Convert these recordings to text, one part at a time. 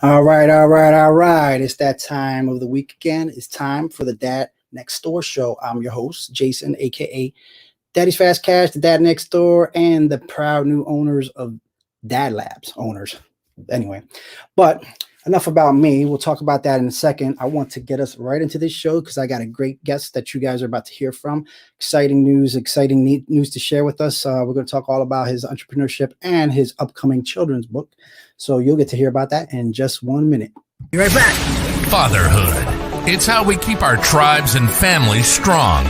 All right, all right, all right. It's that time of the week again. It's time for the Dad Next Door show. I'm your host, Jason, aka Daddy's Fast Cash, the Dad Next Door, and the proud new owners of Dad Labs owners. Anyway, but enough about me. We'll talk about that in a second. I want to get us right into this show because I got a great guest that you guys are about to hear from. Exciting news to share with us. We're going to talk all about his entrepreneurship and his upcoming children's book. So you'll get to hear about that in just 1 minute. Be right back. Fatherhood. It's how we keep our tribes and families strong.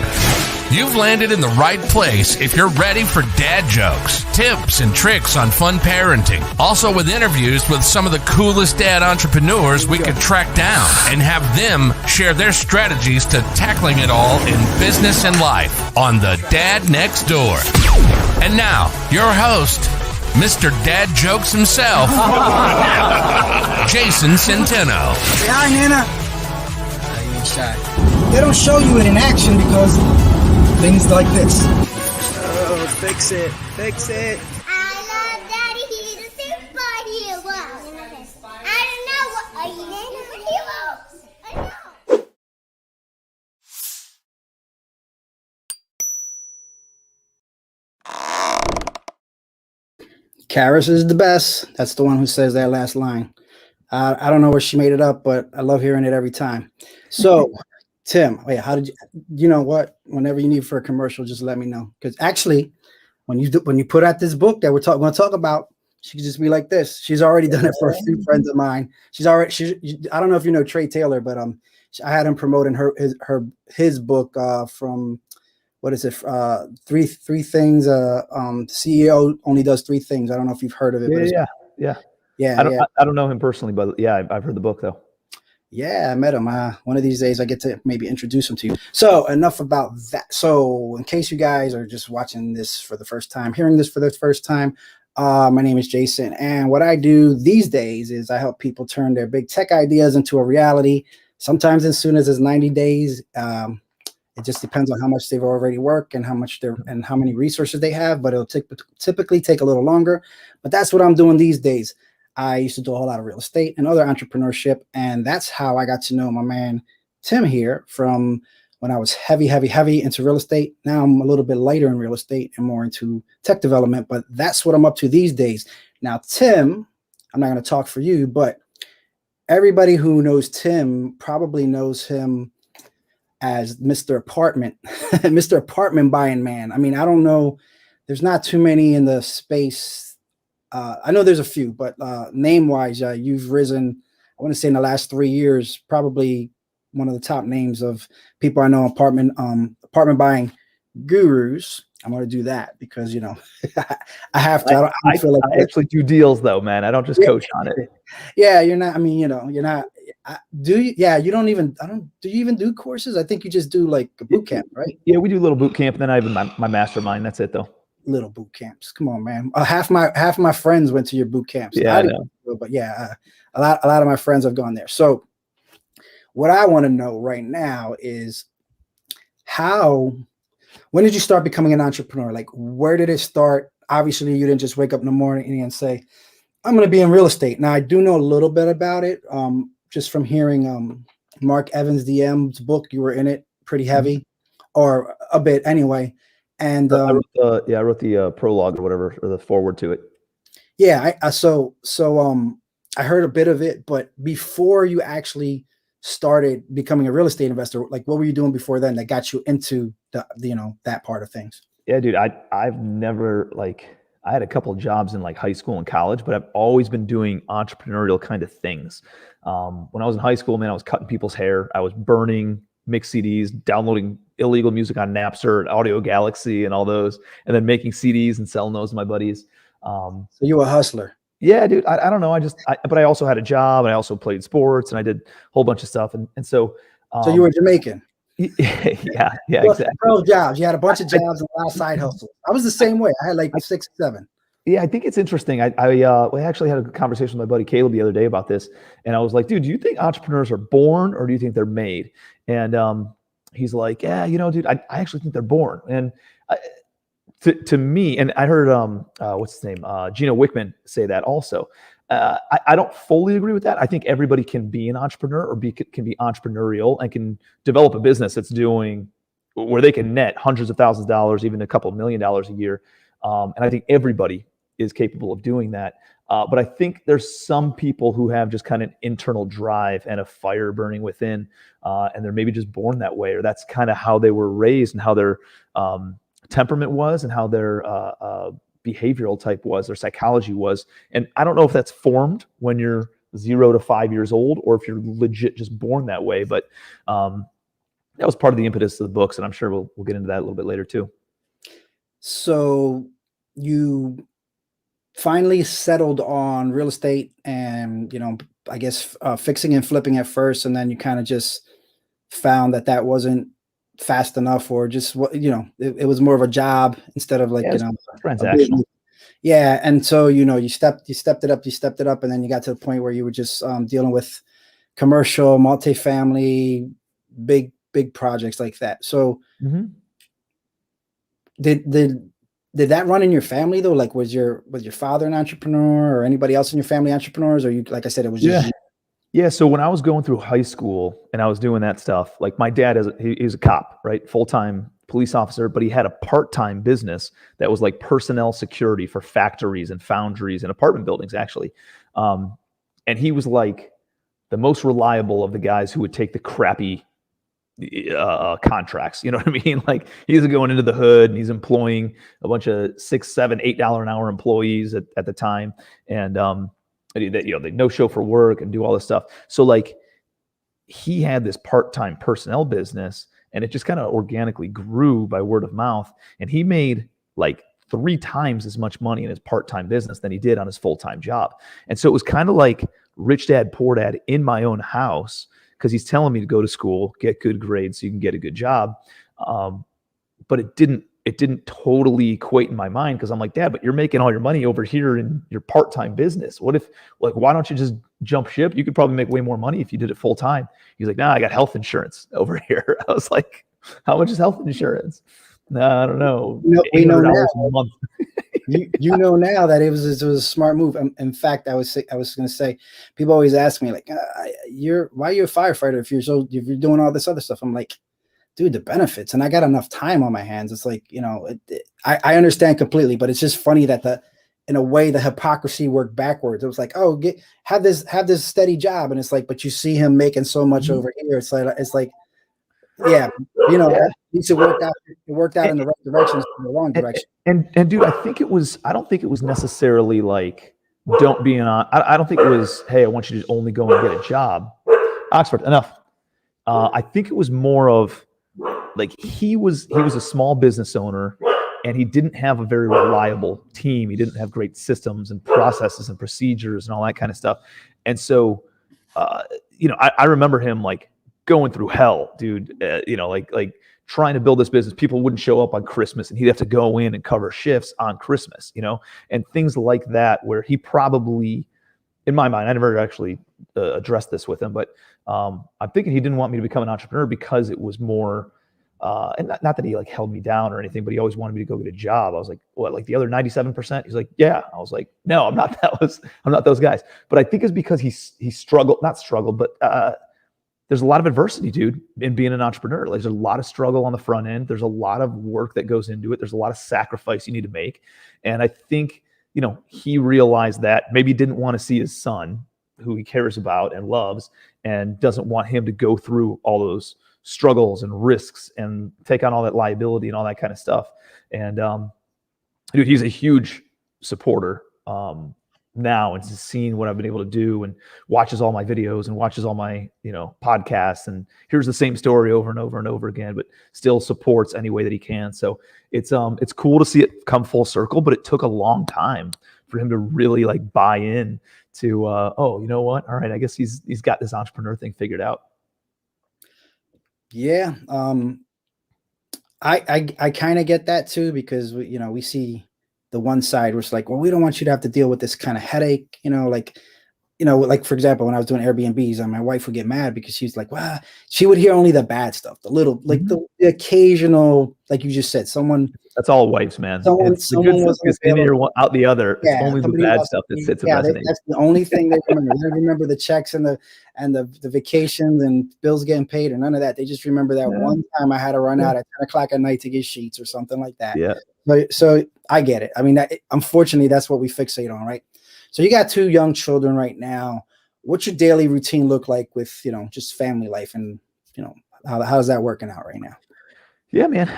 You've landed in the right place if you're ready for dad jokes, tips, and tricks on fun parenting. Also with interviews with some of the coolest dad entrepreneurs we could track down and have them share their strategies to tackling it all in business and life on the Dad Next Door. And now, your host, Mr. Dad Jokes himself, Jason Centeno. Say hi, Nana. You ain't shy. They don't show you it in action because things like this. Oh, fix it. Fix it. I love Daddy. He's a superhero. I don't know what heroes. I know. Karis is the best. That's the one who says that last line. I don't know where she made it up, but I love hearing it every time. So, Tim, wait, how did you know what? Whenever you need for a commercial, just let me know. Because actually, when you put out this book that we're going to talk about, she could just be like this. She's already done it for a few friends of mine. I don't know if you know Trey Taylor, but I had him promoting his book from. What is it? Three things. CEO only does three things. I don't know if you've heard of it. Yeah. I don't know him personally, but yeah, I've heard the book though. Yeah, I met him. One of these days I get to maybe introduce him to you. So enough about that. So in case you guys are just watching this for the first time, hearing this for the first time, my name is Jason. And what I do these days is I help people turn their big tech ideas into a reality. Sometimes as soon as 90 days. It just depends on how much they've already worked and how many resources they have, but it'll typically take a little longer. But that's what I'm doing these days. I used to do a whole lot of real estate and other entrepreneurship, and that's how I got to know my man Tim here from when I was heavy into real estate. Now I'm a little bit lighter in real estate and more into tech development, but that's what I'm up to these days. Now, Tim, I'm not going to talk for you, but everybody who knows Tim probably knows him as Mr. Apartment, Mr. Apartment Buying Man. I mean, I don't know. There's not too many in the space. I know there's a few, but name-wise, you've risen, I want to say in the last 3 years, probably one of the top names of people I know, apartment buying gurus. I'm going to do that because, I have to. I feel like I actually do deals though, man. I don't just coach on it. Yeah, you're not. I mean, you're not. Do you? Yeah, you don't even. Do you even do courses? I think you just do like a boot camp, right? Yeah, we do a little boot camp, and then I have my mastermind. That's it, though. Little boot camps. Come on, man. Half my friends went to your boot camps. Yeah, I know. But yeah, a lot of my friends have gone there. So, what I want to know right now is when did you start becoming an entrepreneur? Like, where did it start? Obviously, you didn't just wake up in the morning and say, I'm going to be in real estate. Now, I do know a little bit about it, just from hearing Mark Evans DM's book. You were in it pretty heavy, or a bit anyway. And I wrote the prologue or whatever, or the forward to it. Yeah, I heard a bit of it, but before you actually started becoming a real estate investor, like what were you doing before then that got you into that part of things? Yeah, dude, I've never I had a couple of jobs in like high school and college, but I've always been doing entrepreneurial kind of things. When I was in high school, man, I was cutting people's hair. I was burning mixed CDs, downloading illegal music on Napster and Audio Galaxy and all those, and then making CDs and selling those to my buddies. So you were a hustler. Yeah, dude. I don't know. But I also had a job, and I also played sports, and I did a whole bunch of stuff. And so. So you were Jamaican. Yeah, exactly. 12 jobs. You had a bunch of jobs and a lot of side hustles. I was the same way. I had like 6, 7. Yeah, I think it's interesting. I actually had a conversation with my buddy Caleb the other day about this, and I was like, dude, do you think entrepreneurs are born or do you think they're made? And he's like, yeah, dude, I actually think they're born. And to me, and I heard what's his name, Gino Wickman say that also. I don't fully agree with that. I think everybody can be an entrepreneur or can be entrepreneurial and can develop a business that's doing where they can net hundreds of thousands of dollars, even a couple $1 million a year. And I think everybody is capable of doing that. But I think there's some people who have just kind of an internal drive and a fire burning within, and they're maybe just born that way, or that's kind of how they were raised and how their temperament was and how their behavioral type was, their psychology was. And I don't know if that's formed when you're 0 to 5 years old or if you're legit just born that way. But that was part of the impetus of the books, and I'm sure we'll get into that a little bit later too. So you finally settled on real estate and, I guess fixing and flipping at first, and then you kind of just found that wasn't fast enough, or just it was more of a job instead of transactional. Yeah. And so, you stepped it up, and then you got to the point where you were just dealing with commercial, multifamily, big projects like that. So did that run in your family though? Like, was your father an entrepreneur, or anybody else in your family entrepreneurs? Or you, like I said, it was just Yeah. So when I was going through high school and I was doing that stuff, like my dad he's a cop, right? Full-time police officer, but he had a part-time business that was like personnel security for factories and foundries and apartment buildings, actually. And he was like the most reliable of the guys who would take the crappy contracts. You know what I mean? Like, he's going into the hood and he's employing a bunch of $6, $7, $8 an hour employees at the time. And, they no show for work and do all this stuff. So like, he had this part-time personnel business, and it just kind of organically grew by word of mouth. And he made like 3 times as much money in his part-time business than he did on his full-time job. And so it was kind of like rich dad, poor dad in my own house, because he's telling me to go to school, get good grades so you can get a good job. But it didn't totally equate in my mind, because I'm like, Dad, but you're making all your money over here in your part-time business. What if, like, why don't you just jump ship? You could probably make way more money if you did it full time. He's like, nah, I got health insurance over here. I was like, how much is health insurance? Nah, I don't know. We know now. A month. you know now that it was a smart move. In fact, I was going to say, people always ask me like, why are you a firefighter if you're doing all this other stuff? I'm like, dude, the benefits, and I got enough time on my hands. It's like, I understand completely, but it's just funny that in a way, the hypocrisy worked backwards. It was like, oh, have this steady job. And it's like, but you see him making so much over here. It's like, yeah, it needs to work out. It worked out in the right direction, in the wrong direction. And dude, I don't think it was necessarily like, don't be I don't think it was, hey, I want you to only go and get a job. Oxford, enough. I think it was more of, like, he was a small business owner, and he didn't have a very reliable team. He didn't have great systems and processes and procedures and all that kind of stuff. And so, I remember him like going through hell, dude. Like trying to build this business. People wouldn't show up on Christmas, and he'd have to go in and cover shifts on Christmas, and things like that, where he probably, in my mind, I never actually addressed this with him, but I'm thinking he didn't want me to become an entrepreneur because it was more, and not that he like held me down or anything, but he always wanted me to go get a job. I was like, what, like the other 97%? He's like, yeah. I was like, no, I'm not those guys. But I think it's because he struggled, but there's a lot of adversity, dude, in being an entrepreneur. Like, there's a lot of struggle on the front end. There's a lot of work that goes into it. There's a lot of sacrifice you need to make. And I think, he realized that maybe didn't want to see his son, who he cares about and loves, and doesn't want him to go through all those struggles and risks and take on all that liability and all that kind of stuff. And dude, he's a huge supporter now, and just seeing what I've been able to do, and watches all my videos and watches all my podcasts, and hears the same story over and over and over again, but still supports any way that he can. So it's cool to see it come full circle, but it took a long time for him to really like buy in to oh, you know what, all right, I guess he's got this entrepreneur thing figured out. Yeah. I kind of get that too, because we see the one side where it's like, well, we don't want you to have to deal with this kind of headache, like you know, like for example, when I was doing Airbnbs, and my wife would get mad because she's like, "Well," she would hear only the bad stuff, the little, like the occasional, like you just said, That's all wives, man. It's the good someone stuff wasn't gets in available. here, out the other. It's Yeah, only the somebody bad lost stuff that something. sits and Yeah, resonates. that's the only thing they remember. They don't remember the checks and the vacations and bills getting paid or none of that. They just remember that one time I had to run out at 10 o'clock at night to get sheets or something like that. Yeah. But so I get it. I mean, unfortunately, that's what we fixate on, right? So you got 2 young children right now. What's your daily routine look like with, you know, just family life, and, you know, how's that working out right now? Yeah, man.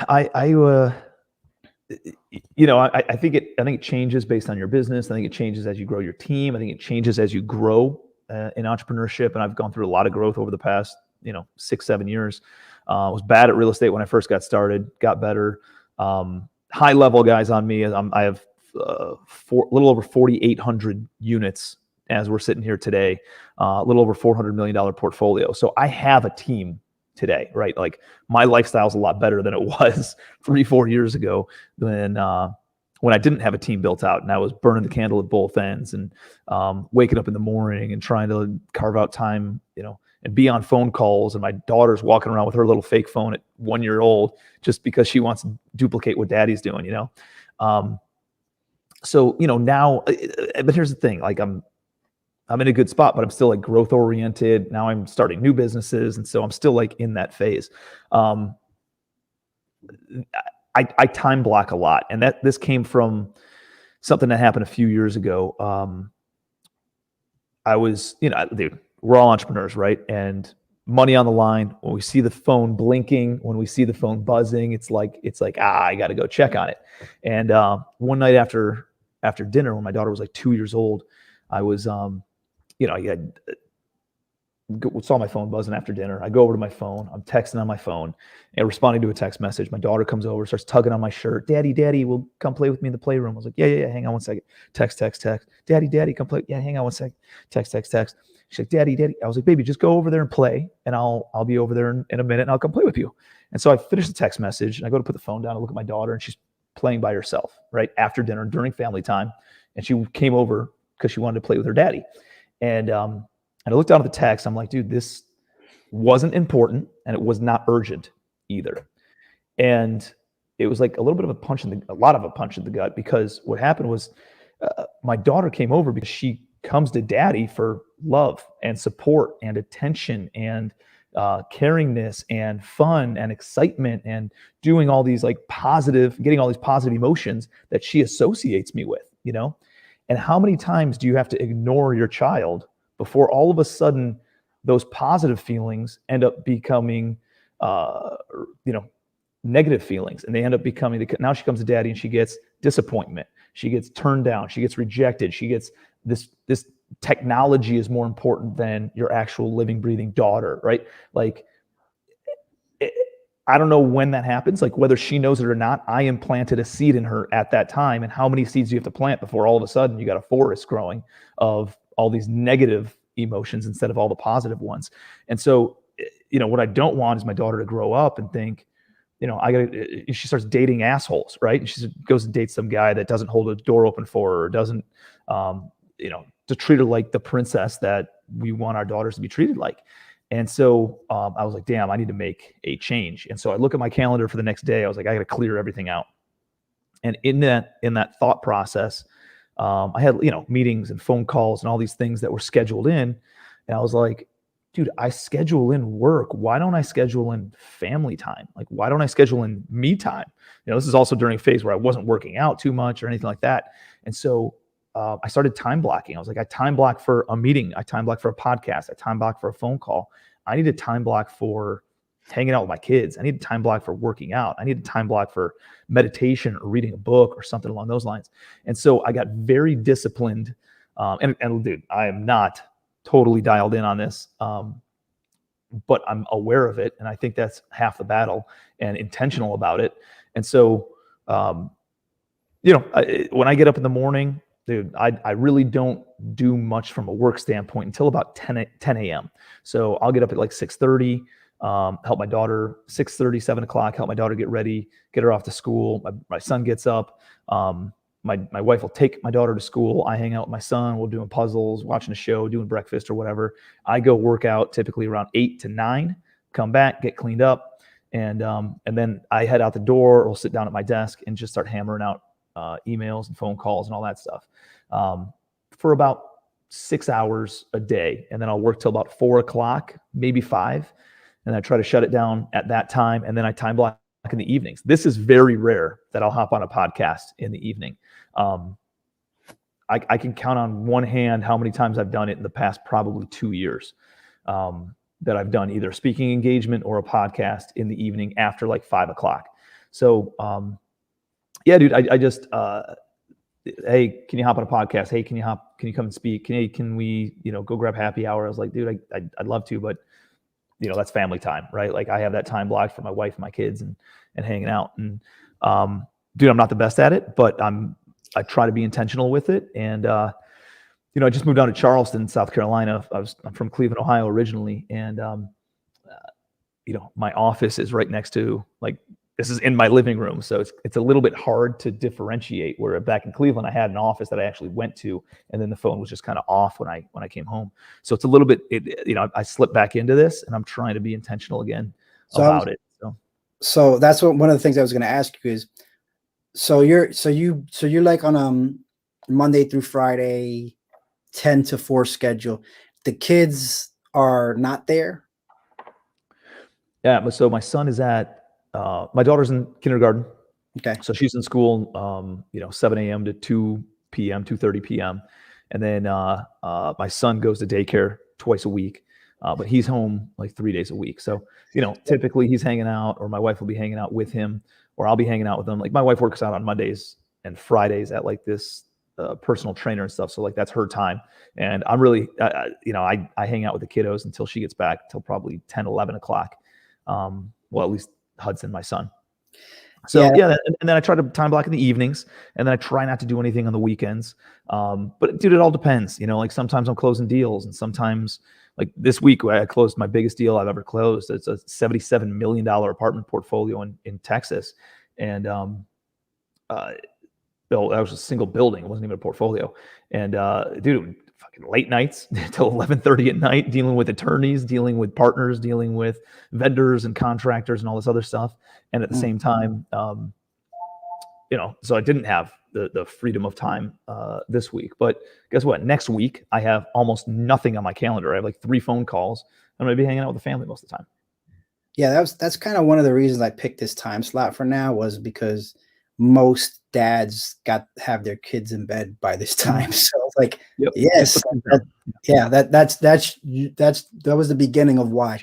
You know, I think it changes based on your business. I think it changes as you grow your team. I think it changes as you grow in entrepreneurship. And I've gone through a lot of growth over the past, 6-7 years. I was bad at real estate when I first got started, got better. High level guys on me. I have a little over 4,800 units as we're sitting here today, a little over $400 million portfolio. So I have a team today, right? Like my lifestyle is a lot better than it was 3-4 years ago when I didn't have a team built out and I was burning the candle at both ends and waking up in the morning and trying to carve out time, and be on phone calls. And my daughter's walking around with her little fake phone at 1 year old just because she wants to duplicate what daddy's doing, So, now, but here's the thing, like I'm in a good spot, but I'm still like growth oriented. Now I'm starting new businesses. And so I'm still like in that phase. I time block a lot. And this came from something that happened a few years ago. I was, dude, we're all entrepreneurs, right? And money on the line, when we see the phone blinking, when we see the phone buzzing, it's like, I got to go check on it. And one night after dinner, when my daughter was like 2 years old, I was, I saw my phone buzzing after dinner. I go over to my phone. I'm texting on my phone and responding to a text message. My daughter comes over, starts tugging on my shirt. Daddy, will come play with me in the playroom. I was like, yeah. Hang on one second. Text. Daddy, come play. Yeah, hang on one second. Text. She's like, Daddy. I was like, baby, just go over there and play, and I'll be over there in a minute, and I'll come play with you. And so I finished the text message, and I go to put the phone down and look at my daughter, and she's playing by herself, right after dinner during family time, and she came over because she wanted to play with her daddy. And I looked down at the text. I'm like, dude, this wasn't important, and it was not urgent either. And it was like a lot of a punch in the gut, because what happened was my daughter came over because she comes to daddy for love and support and attention and caringness and fun and excitement and doing all these getting all these positive emotions that she associates me with, And how many times do you have to ignore your child before all of a sudden those positive feelings end up becoming, negative feelings, and they end up becoming, now she comes to daddy and she gets disappointment. She gets turned down. She gets rejected. She gets this technology is more important than your actual living, breathing daughter, right? I don't know when that happens, whether she knows it or not. I implanted a seed in her at that time. And how many seeds do you have to plant before all of a sudden you got a forest growing of all these negative emotions instead of all the positive ones? And so, what I don't want is my daughter to grow up and think, she starts dating assholes, right? And she goes and dates some guy that doesn't hold a door open for her, or doesn't, to treat her like the princess that we want our daughters to be treated like. And so I was like, damn, I need to make a change. And so I look at my calendar for the next day. I was like, I got to clear everything out. And in that thought process, I had, meetings and phone calls and all these things that were scheduled in. And I was like, dude, I schedule in work. Why don't I schedule in family time? Why don't I schedule in me time? This is also during a phase where I wasn't working out too much or anything like that. And so I started time blocking. I was like, I time block for a meeting. I time block for a podcast. I time block for a phone call. I need a time block for hanging out with my kids. I need a time block for working out. I need a time block for meditation or reading a book or something along those lines. And so I got very disciplined. And dude, I am not totally dialed in on this, but I'm aware of it. And I think that's half the battle, and intentional about it. And so, when I get up in the morning, dude, I really don't do much from a work standpoint until about 10 a.m. So I'll get up at 6:30, help my daughter, 6:30, 7 o'clock, help my daughter get ready, get her off to school. My son gets up. my wife will take my daughter to school. I hang out with my son. We're doing puzzles, watching a show, doing breakfast or whatever. I go work out typically around 8 to 9, come back, get cleaned up. And then I head out the door or sit down at my desk and just start hammering out emails and phone calls and all that stuff for about 6 hours a day. And then I'll work till about 4 o'clock, maybe 5. And I try to shut it down at that time. And then I time block in the evenings. This is very rare that I'll hop on a podcast in the evening. I can count on one hand how many times I've done it in the past probably 2 years that I've done either speaking engagement or a podcast in the evening after like 5 o'clock. So yeah, dude, I just, hey, can you hop on a podcast? Hey, can you come and speak? Can we, go grab happy hour? I was like, dude, I'd love to, but that's family time, right? Like I have that time blocked for my wife and my kids and hanging out. And dude, I'm not the best at it, but I try to be intentional with it. And I just moved down to Charleston, South Carolina. I'm from Cleveland, Ohio originally, and my office is right next to, like, this is in my living room, so it's a little bit hard to differentiate. Where back in Cleveland, I had an office that I actually went to, and then the phone was just kind of off when I came home. So it's a little bit, I slipped back into this, and I'm trying to be intentional again about it. So that's one of the things I was going to ask you is, so you're like on Monday through Friday, 10 to 4 schedule. The kids are not there. Yeah, but so my son is at. My daughter's in kindergarten. Okay. So she's in school, 7 a.m. to 2 p.m., 2:30 p.m. And then my son goes to daycare twice a week, but he's home like 3 days a week. So, typically he's hanging out, or my wife will be hanging out with him, or I'll be hanging out with him. Like my wife works out on Mondays and Fridays at like this personal trainer and stuff. So like that's her time. And I'm really, I hang out with the kiddos until she gets back till probably 10, 11 o'clock. Well, at least Hudson, my son. So yeah, and then I try to time block in the evenings, and then I try not to do anything on the weekends. But dude, it all depends. Like sometimes I'm closing deals, and sometimes like this week I closed my biggest deal I've ever closed. It's a $77 million apartment portfolio in Texas, and that was a single building. It wasn't even a portfolio. And dude, fucking late nights till 11:30 at night, dealing with attorneys, dealing with partners, dealing with vendors and contractors and all this other stuff. And at the same time, so I didn't have the freedom of time this week. But guess what? Next week, I have almost nothing on my calendar. I have like 3 phone calls. I'm going to be hanging out with the family most of the time. Yeah, that's kind of one of the reasons I picked this time slot for now, was because most dads have their kids in bed by this time. So it's like, yep. Yes, that was the beginning of why.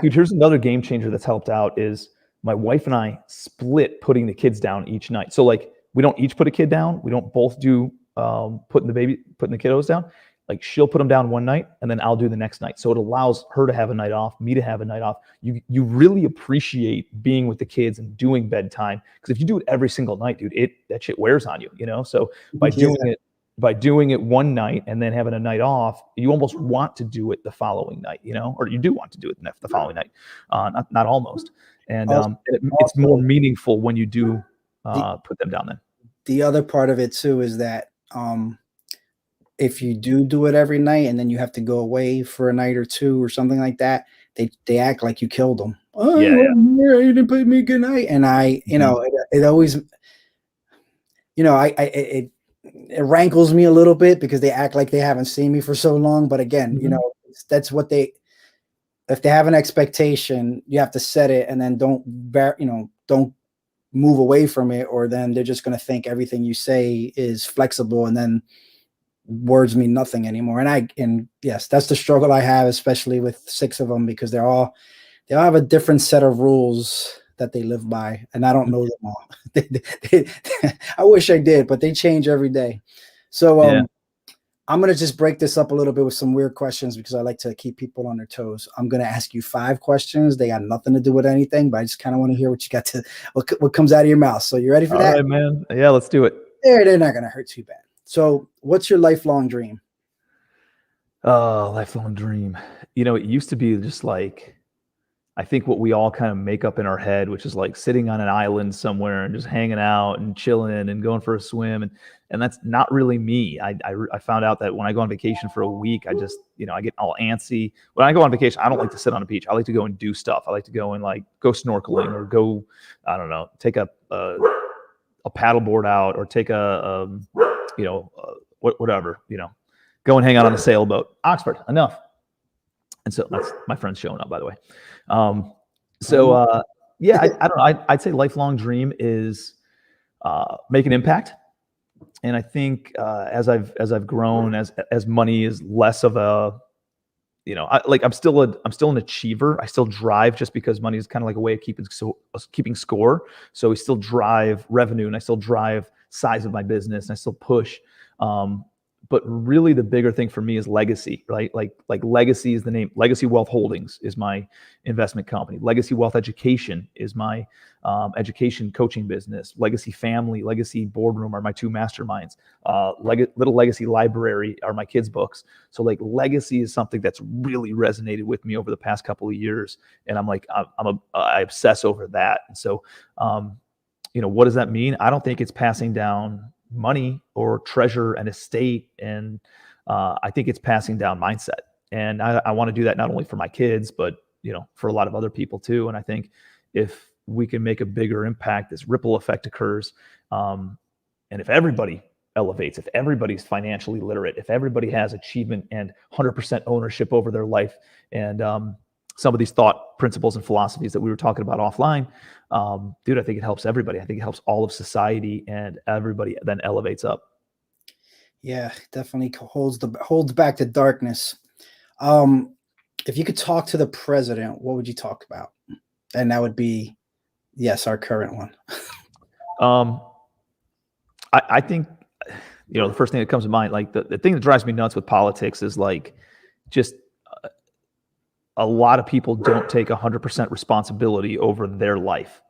Here's another game changer that's helped out is my wife and I split putting the kids down each night. So like we don't each put a kid down. We don't both do putting the kiddos down. Like she'll put them down one night and then I'll do the next night. So it allows her to have a night off, me to have a night off. You really appreciate being with the kids and doing bedtime. Because if you do it every single night, dude, that shit wears on you, So by doing it one night and then having a night off, you almost want to do it the following night, or you do want to do it the following night, not almost. And it's more meaningful when you do put them down then. The other part of it too is that if you do it every night and then you have to go away for a night or two or something like that, they act like you killed them. Oh, yeah. You didn't put me good night. And it always, it rankles me a little bit because they act like they haven't seen me for so long. But again, that's what if they have an expectation, you have to set it, and then don't move away from it, or then they're just going to think everything you say is flexible, and then words mean nothing anymore. And yes, that's the struggle I have, especially with 6 of them, because they all have a different set of rules that they live by, and I don't know them all. I wish I did, but they change every day. So I'm going to just break this up a little bit with some weird questions, because I like to keep people on their toes. I'm going to ask you 5 questions. They got nothing to do with anything, but I just kind of want to hear what you got what comes out of your mouth. So you ready for that? All right, man. Yeah, let's do it. They're not going to hurt too bad. So what's your lifelong dream? Oh, lifelong dream. It used to be just like I think what we all kind of make up in our head, which is like sitting on an island somewhere and just hanging out and chilling and going for a swim. And that's not really me. I found out that when I go on vacation for a week, I just, I get all antsy. When I go on vacation, I don't like to sit on a beach. I like to go and do stuff. I like to go and like go snorkeling or go, I don't know, take a paddleboard out or take whatever, go and hang out on a sailboat. Oxford, enough. And so that's my friend's showing up, by the way. I don't know. I'd say lifelong dream is make an impact. And I think as I've grown, as money is less of a, I'm still an achiever. I still drive just because money is kind of like a way of keeping score. So we still drive revenue, and I still drive size of my business, and I still push. But really the bigger thing for me is legacy, right? Like Legacy is the name. Legacy Wealth Holdings is my investment company. Legacy Wealth Education is my education coaching business. Legacy Family, Legacy Boardroom are my 2 masterminds. Little Legacy Library are my kids' books. So like legacy is something that's really resonated with me over the past couple of years. And I'm like, I obsess over that. And so, what does that mean? I don't think it's passing down money or treasure and estate. And I think it's passing down mindset. And I want to do that not only for my kids, but, for a lot of other people too. And I think if we can make a bigger impact, this ripple effect occurs. And if everybody elevates, if everybody's financially literate, if everybody has achievement and 100% ownership over their life, and some of these thought principles and philosophies that we were talking about offline, dude, I think it helps everybody. I think it helps all of society, and everybody then elevates up. Yeah, definitely holds back the darkness. If you could talk to the president, what would you talk about? And that would be, yes, our current one. I think, the first thing that comes to mind, like the thing that drives me nuts with politics is like just a lot of people don't take 100% responsibility over their life,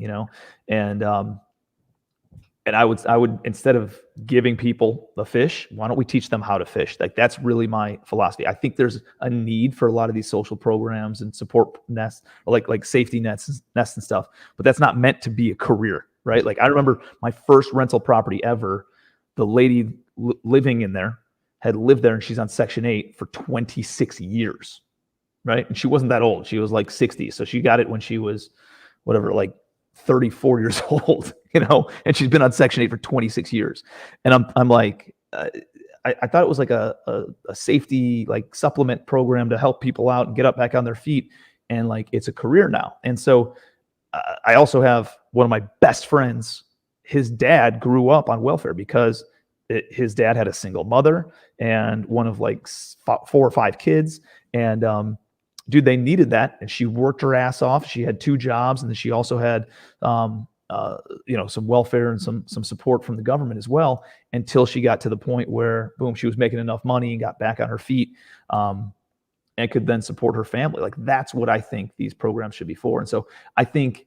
and I would, instead of giving people the fish, why don't we teach them how to fish? Like, that's really my philosophy. I think there's a need for a lot of these social programs and support nests, or like safety nests and stuff, but that's not meant to be a career, right? Like, I remember my first rental property ever, the lady living in there had lived there, and she's on Section 8 for 26 years. Right. And she wasn't that old. She was like 60. So she got it when she was like 34 years old, and she's been on Section 8 for 26 years. And I'm like, I thought it was like a safety, like supplement program to help people out and get up back on their feet. And like, it's a career now. And so I also have one of my best friends. His dad grew up on welfare because his dad had a single mother and one of like 4 or 5 kids. And, dude, they needed that. And she worked her ass off. She had 2 jobs. And then she also had, some welfare and some support from the government as well, until she got to the point where, boom, she was making enough money and got back on her feet, and could then support her family. Like, that's what I think these programs should be for. And so I think,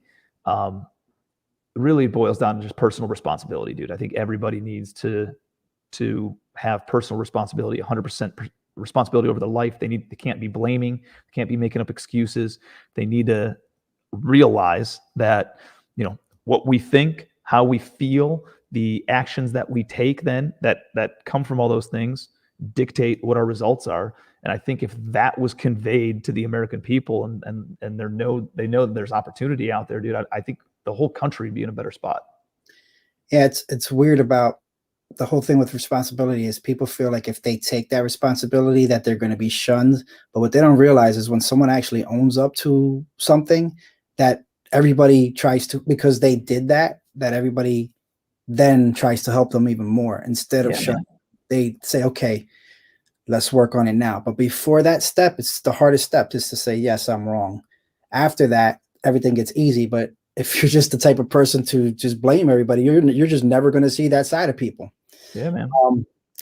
really boils down to just personal responsibility, dude. I think everybody needs to have personal responsibility, 100% responsibility over their life. They can't be blaming, they can't be making up excuses. They need to realize that, what we think, how we feel, the actions that we take, then that come from all those things dictate what our results are. And I think if that was conveyed to the American people, and they know that there's opportunity out there, dude, I think the whole country would be in a better spot. Yeah, it's weird about the whole thing with responsibility is people feel like if they take that responsibility that they're going to be shunned. But what they don't realize is when someone actually owns up to something, that everybody tries to, because they did that everybody then tries to help them even more. Instead of shunning, they say, okay, let's work on it now. But before that step, it's the hardest step, just to say, yes, I'm wrong. After that, everything gets easy. But if you're just the type of person to just blame everybody, you're just never going to see that side of people. Yeah, man.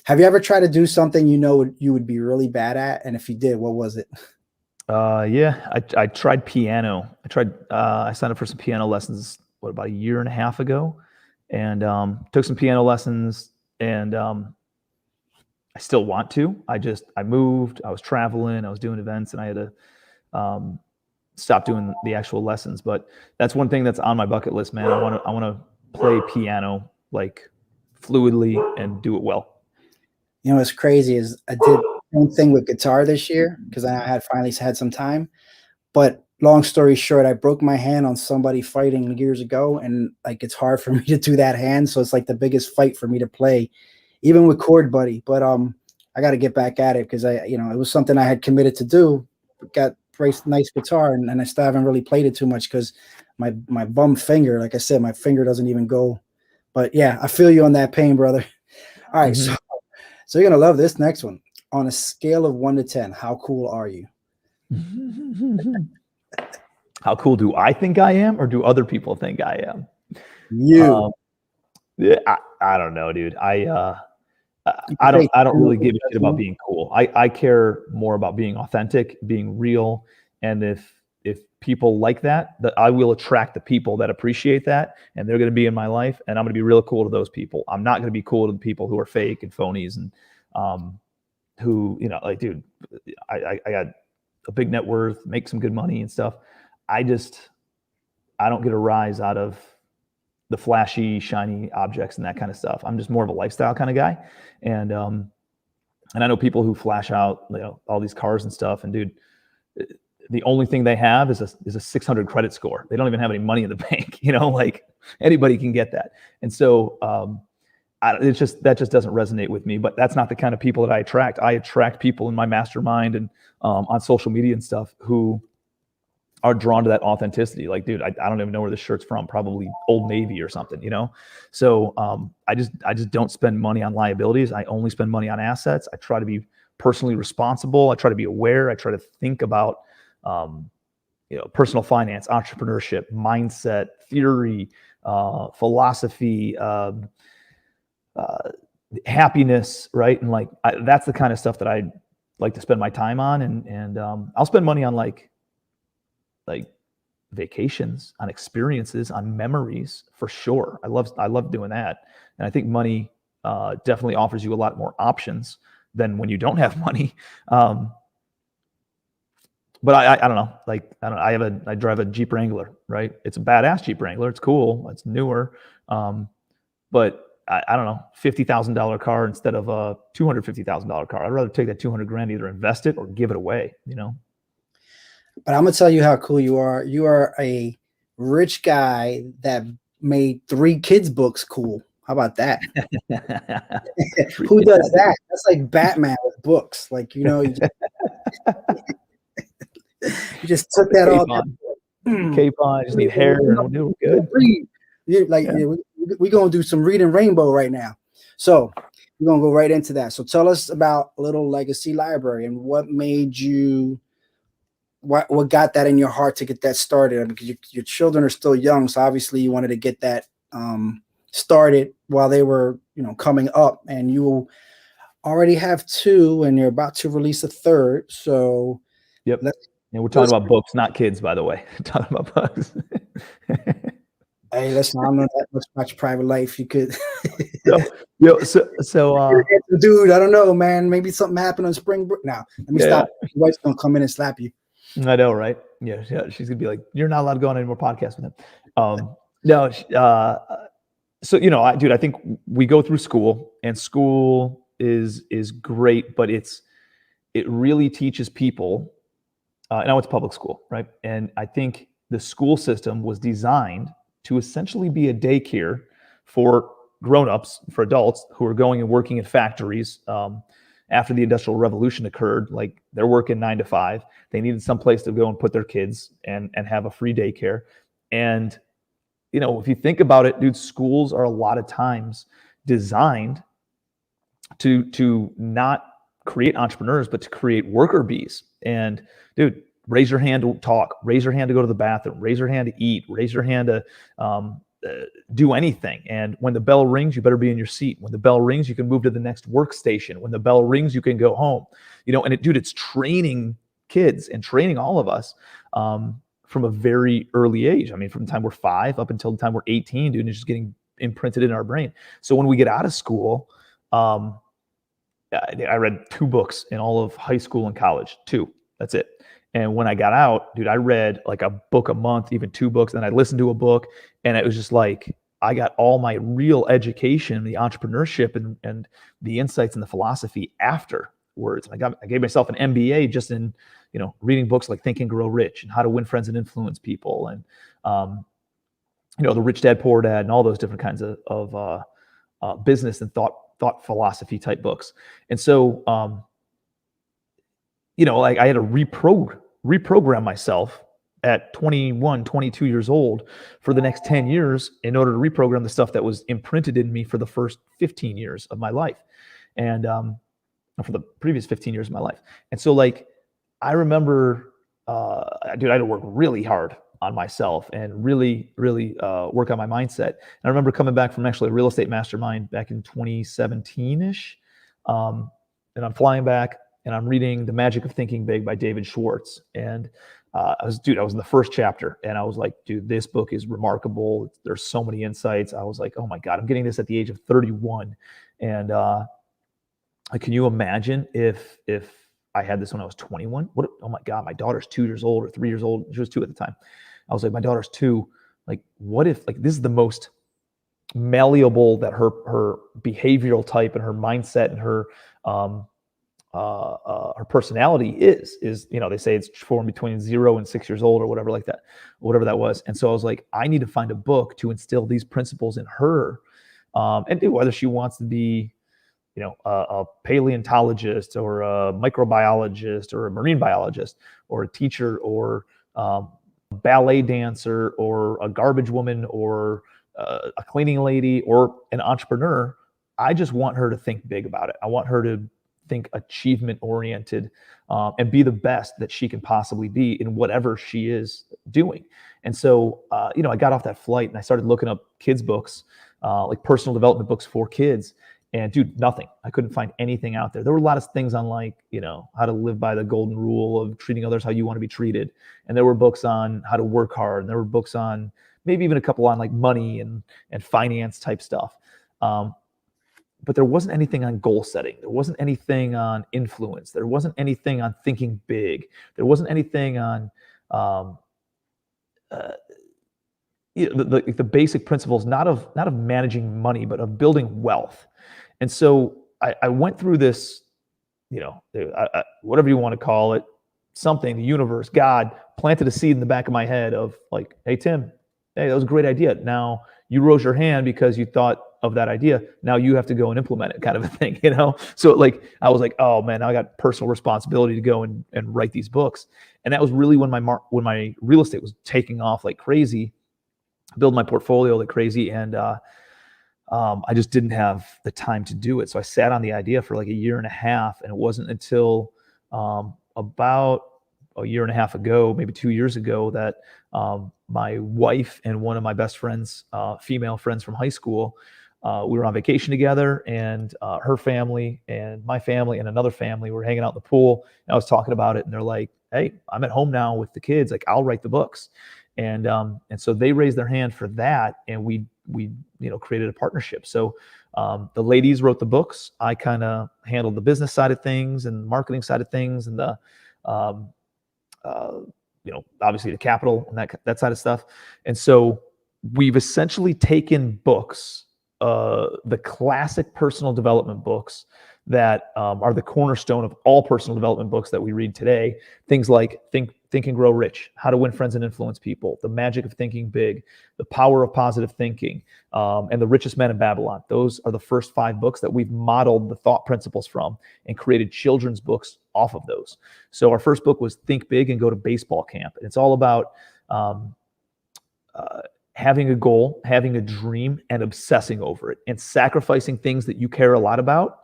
Have you ever tried to do something you would be really bad at? And if you did, what was it? Yeah, I tried piano. I signed up for some piano lessons, about 1.5 years ago, and took some piano lessons, and I still want to. I moved, I was traveling, I was doing events, and I had to stop doing the actual lessons. But that's one thing that's on my bucket list, man. I want to play piano like fluidly and do it well. You know what's crazy is I did the same thing with guitar this year because I had finally had some time. But long story short, I broke my hand on somebody fighting years ago, and like it's hard for me to do that hand. So it's like the biggest fight for me to play, even with Chord Buddy. But I got to get back at it because it was something I had committed to do. Got nice guitar, and I still haven't really played it too much because my bum finger, like I said, my finger doesn't even go. But yeah, I feel you on that pain, brother. All right, so you're gonna love this next one. On a scale of 1 to 10, how cool are you? How cool do I think I am, or do other people think I am? You. Yeah, I don't know, dude. I don't really give a shit about being cool. I care more about being authentic, being real, and if people like that I will attract the people that appreciate that, and they're going to be in my life, and I'm going to be real cool to those people. I'm not going to be cool to the people who are fake and phonies and who, like, dude, I got a big net worth, make some good money and stuff. I don't get a rise out of the flashy, shiny objects and that kind of stuff. I'm just more of a lifestyle kind of guy. And I know people who flash out, all these cars and stuff, and dude, the only thing they have is a 600 credit score. They don't even have any money in the bank, like anybody can get that. And so, that just doesn't resonate with me, but that's not the kind of people that I attract. I attract people in my mastermind and on social media and stuff who are drawn to that authenticity. Like, dude, I don't even know where this shirt's from, probably Old Navy or something, So I just don't spend money on liabilities. I only spend money on assets. I try to be personally responsible. I try to be aware. I try to think about, personal finance, entrepreneurship, mindset, theory, philosophy, happiness, right? And like, that's the kind of stuff that I like to spend my time on. And I'll spend money on like vacations, on experiences, on memories for sure. I love doing that. And I think money definitely offers you a lot more options than when you don't have money. But I don't know. Like, I drive a Jeep Wrangler, right? It's a badass Jeep Wrangler. It's cool. It's newer. But I don't know, $50,000 car instead of a $250,000 car. I'd rather take that 200 grand, either invest it or give it away, But I'm gonna tell you how cool you are. You are a rich guy that made 3 kids' books cool. How about that? Who does that? That's like Batman with books. Like, you just took that all. Cape on, just need hair and we'll do good. We're gonna do some reading rainbow right now. So we're gonna go right into that. So tell us about Little Legacy Library and what made you. What got that in your heart to get that started? Because your children are still young, so obviously you wanted to get that started while they were, coming up, and you already have 2, and you're about to release a 3rd. So, yep. And we're talking about books, not kids, by the way. Talking about books. Hey, listen, I don't know that much private life. You could. So, dude, I don't know, man. Maybe something happened on spring break. Now, let me stop. Your wife's gonna come in and slap you. I know, right? Yeah. She's gonna be like, "You're not allowed to go on any more podcasts with him." So dude, I think we go through school, and school is great, but it really teaches people. Now it's public school, right? And I think the school system was designed to essentially be a daycare for grown-ups, for adults who are going and working in factories. After the Industrial Revolution occurred, like, they're working 9 to 5. They needed some place to go and put their kids and have a free daycare. And, if you think about it, dude, schools are a lot of times designed to not create entrepreneurs, but to create worker bees. And dude, raise your hand to talk, raise your hand to go to the bathroom, raise your hand to eat, raise your hand to do anything. And when the bell rings, you better be in your seat. When the bell rings, you can move to the next workstation. When the bell rings, you can go home. And it's training kids and training all of us from a very early age. I mean, from the time we're 5 up until the time we're 18, dude, it's just getting imprinted in our brain. So when we get out of school, I read 2 books in all of high school and college, 2. That's it. And when I got out, dude, I read like a book a month, even 2 books. Then I listened to a book, and it was just like, I got all my real education, the entrepreneurship and the insights and the philosophy afterwards. And I gave myself an MBA just in, reading books like Think and Grow Rich and How to Win Friends and Influence People, and the Rich Dad Poor Dad and all those different kinds of business and thought philosophy type books. And so, like I had to reprogram myself at 21, 22 years old for the next 10 years in order to reprogram the stuff that was imprinted in me for the first 15 years of my life, and for the previous 15 years of my life. And so, like, I remember, dude, I had to work really hard on myself and really, really work on my mindset. And I remember coming back from actually a real estate mastermind back in 2017-ish. And I'm flying back and I'm reading The Magic of Thinking Big by David Schwartz. And I was in the first chapter, and I was like, dude, this book is remarkable. There's so many insights. I was like, oh my God, I'm getting this at the age of 31. And can you imagine if I had this when I was 21? Oh my God, my daughter's 2 years old or 3 years old. She was 2 at the time. I was like, my daughter's 2. Like, what if, like, this is the most malleable that her behavioral type and her mindset and her personality is, they say it's formed between 0 and 6 years old or whatever that was. And so I was like, I need to find a book to instill these principles in her, and whether she wants to be, a paleontologist or a microbiologist or a marine biologist or a teacher or a ballet dancer or a garbage woman or a cleaning lady or an entrepreneur. I just want her to think big about it. I want her to think achievement oriented, and be the best that she can possibly be in whatever she is doing. And so, I got off that flight and I started looking up kids books, like personal development books for kids. And dude, nothing. I couldn't find anything out there. There were a lot of things on, like, how to live by the golden rule of treating others how you want to be treated. And there were books on how to work hard. And there were books on, maybe even a couple on like money and finance type stuff. But there wasn't anything on goal setting. There wasn't anything on influence. There wasn't anything on thinking big. There wasn't anything on the basic principles, not of managing money, but of building wealth. And so I went through this, whatever you want to call it, something, the universe, God planted a seed in the back of my head of like, hey, Tim, hey, that was a great idea. Now you rose your hand because you thought of that idea. Now you have to go and implement it, kind of a thing, So like, I was like, oh man, now I got personal responsibility to go and write these books. And that was really when my real estate was taking off like crazy, build my portfolio like crazy. And I just didn't have the time to do it. So I sat on the idea for like a year and a half. And it wasn't until about a year and a half ago, maybe 2 years ago, that my wife and one of my best friends, female friends from high school, we were on vacation together, and her family and my family and another family were hanging out in the pool. And I was talking about it, and they're like, hey, I'm at home now with the kids. Like, I'll write the books. And so they raised their hand for that, and we created a partnership. So the ladies wrote the books. I kind of handled the business side of things and the marketing side of things, and the obviously the capital and that side of stuff. And so we've essentially taken books, the classic personal development books that are the cornerstone of all personal development books that we read today. Things like Think and Grow Rich, How to Win Friends and Influence People, The Magic of Thinking Big, The Power of Positive Thinking, and The Richest Man in Babylon. Those are the first 5 books that we've modeled the thought principles from and created children's books off of those. So our first book was Think Big and Go to Baseball Camp. And it's all about having a goal, having a dream, and obsessing over it, and sacrificing things that you care a lot about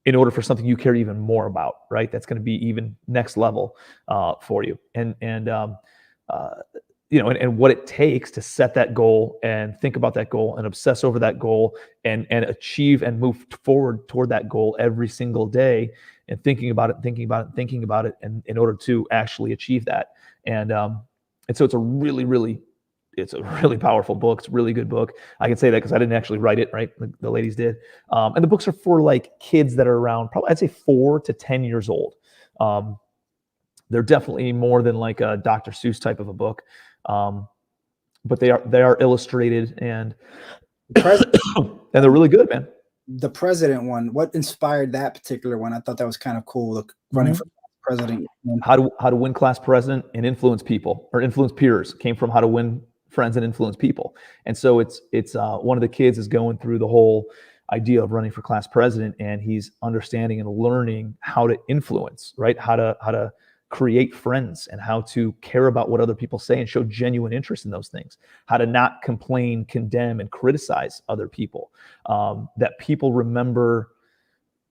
in order for something you care even more about, right? That's going to be even next level for you. And what it takes to set that goal and think about that goal and obsess over that goal and achieve and move forward toward that goal every single day, and thinking about it and in order to actually achieve that. And so it's a really powerful book. It's a really good book. I can say that because I didn't actually write it, right? The ladies did. And the books are for like kids that are around, probably I'd say 4 to 10 years old. They're definitely more than like a Dr. Seuss type of a book. But they are illustrated and and they're really good, man. The president one, what inspired that particular one? I thought that was kind of cool. Running for president. How to win class president and influence people, or influence peers, came from How to Win Friends and Influence People. And so it's one of the kids is going through the whole idea of running for class president, and he's understanding and learning how to influence, right? How to create friends, and how to care about what other people say and show genuine interest in those things, how to not complain, condemn, and criticize other people, that people remember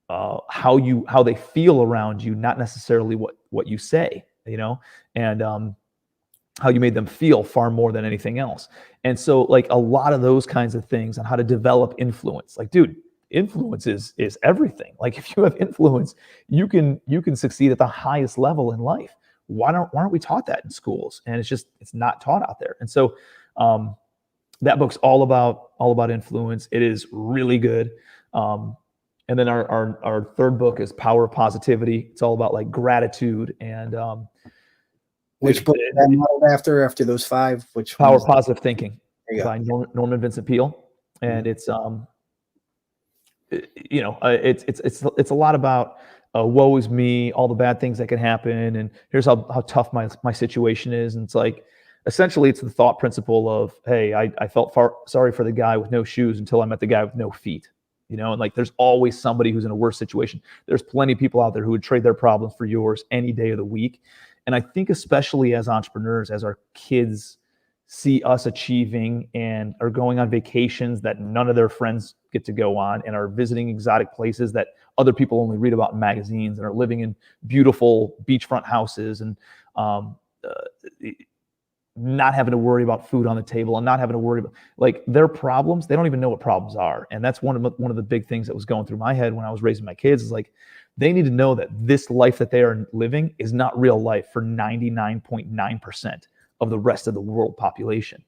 how they feel around you, not necessarily what you say, and how you made them feel far more than anything else. And so like a lot of those kinds of things on how to develop influence, like, dude, influence is everything. Like if you have influence, you can succeed at the highest level in life. Why aren't we taught that in schools? And it's not taught out there. And so that book's all about influence. It is really good. And then our third book is Power of Positivity. It's all about like gratitude and which book is that modeled after those 5? Which Power of Positive Thinking by go. Norman Vincent Peale. And it's it's a lot about woe is me, all the bad things that can happen, and here's how tough my situation is. And it's like, essentially, it's the thought principle of, hey, I felt sorry for the guy with no shoes until I met the guy with no feet. And like there's always somebody who's in a worse situation. There's plenty of people out there who would trade their problems for yours any day of the week. And I think especially as entrepreneurs, as our kids see us achieving and are going on vacations that none of their friends get to go on, and are visiting exotic places that other people only read about in magazines, and are living in beautiful beachfront houses, and not having to worry about food on the table, and not having to worry about like their problems. They don't even know what problems are. And that's one of the big things that was going through my head when I was raising my kids, is like, they need to know that this life that they are living is not real life for 99.9% of the rest of the world population.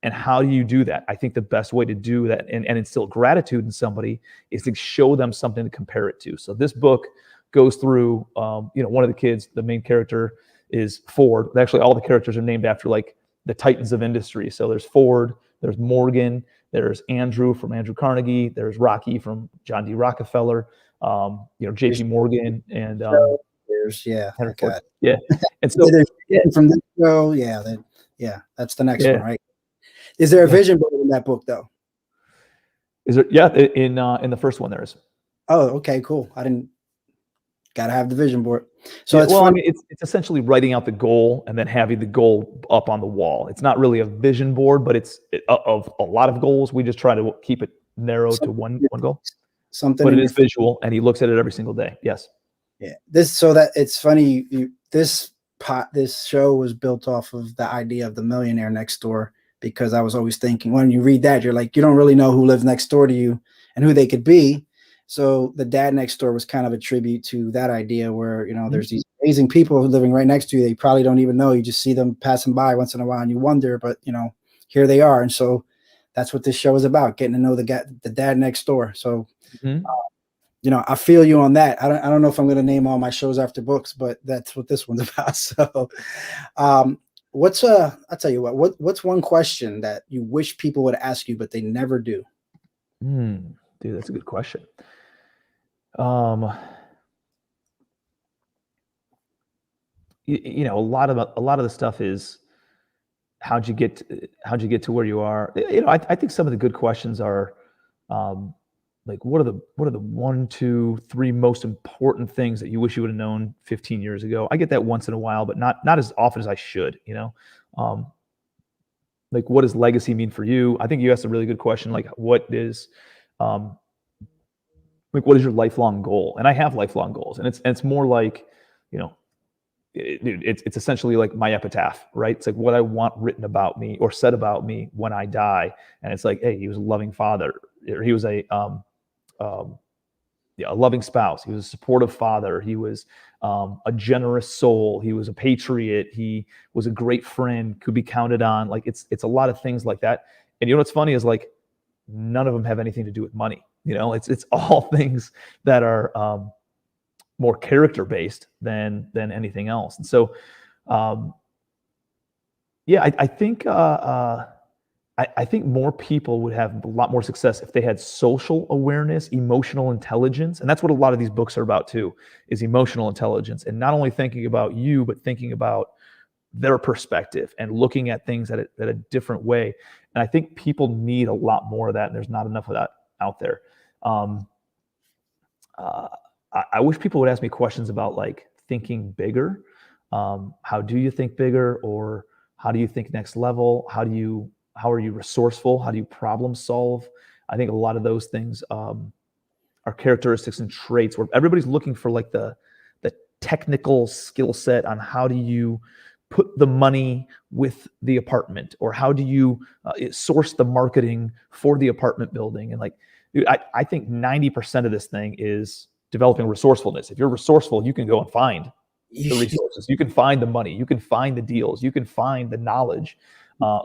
And how do you do that? I think the best way to do that and instill gratitude in somebody is to show them something to compare it to. So this book goes through, one of the kids, the main character is Ford. Actually, all the characters are named after like the titans of industry. So there's Ford, there's Morgan, there's Andrew from Andrew Carnegie, there's Rocky from John D. Rockefeller, JP Morgan, and Henry Ford. Yeah. And so from this show, that's the next one, right? Is there a vision board in that book though? Is there? Yeah, in the first one there is. Oh, okay, cool. Gotta have the vision board. So it's essentially writing out the goal and then having the goal up on the wall. It's not really a vision board, but it's of a lot of goals. We just try to keep it narrow to one goal. But it is visual, and he looks at it every single day. Yes. Yeah. It's funny. This show was built off of the idea of the Millionaire Next Door, because I was always thinking, when you read that, you're like, you don't really know who lives next door to you and who they could be. So the dad next door was kind of a tribute to that idea where, there's these amazing people living right next to you. They probably don't even know. You just see them passing by once in a while and you wonder, but here they are. And so that's what this show is about, getting to know the dad next door. So, I feel you on that. I don't know if I'm going to name all my shows after books, but that's what this one's about. So, I'll tell you what's one question that you wish people would ask you, but they never do? Dude, that's a good question. A lot of the stuff is how'd you get to where you are. I think some of the good questions are like, what are the 1, 2, 3 most important things that you wish you would have known 15 years ago? I get that once in a while, but not as often as I should. Like, what does legacy mean for you? I think you asked a really good question. Like, what is your lifelong goal? And I have lifelong goals, and it's more like, it's essentially like my epitaph, right? It's like what I want written about me or said about me when I die. And it's like, hey, he was a loving father. He was a loving spouse. He was a supportive father. He was a generous soul. He was a patriot. He was a great friend, could be counted on. Like it's a lot of things like that. And what's funny is like none of them have anything to do with money. It's all things that are more character based than anything else. And so, yeah, I think I think more people would have a lot more success if they had social awareness, emotional intelligence, and that's what a lot of these books are about too, is emotional intelligence, and not only thinking about you, but thinking about their perspective and looking at things at a different way. And I think people need a lot more of that, and there's not enough of that out there. I wish people would ask me questions about like thinking bigger. How do you think bigger, or how do you think next level? How are you resourceful? How do you problem solve? I think a lot of those things are characteristics and traits where everybody's looking for like the technical skill set on how do you put the money with the apartment, or how do you source the marketing for the apartment building. And like, dude, I think 90% of this thing is developing resourcefulness. If you're resourceful, you can go and find the resources. You can find the money. You can find the deals. You can find the knowledge.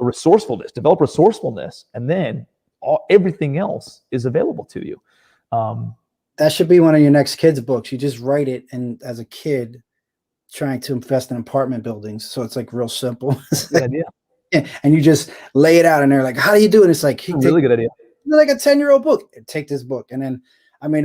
Resourcefulness, develop resourcefulness, and then everything else is available to you. That should be one of your next kids' books. You just write it, and as a kid trying to invest in apartment buildings, so it's like real simple. Good idea. And you just lay it out, and they're like, "How do you do it?" It's like Really good idea. Like a 10-year-old book. Take this book, and then I mean,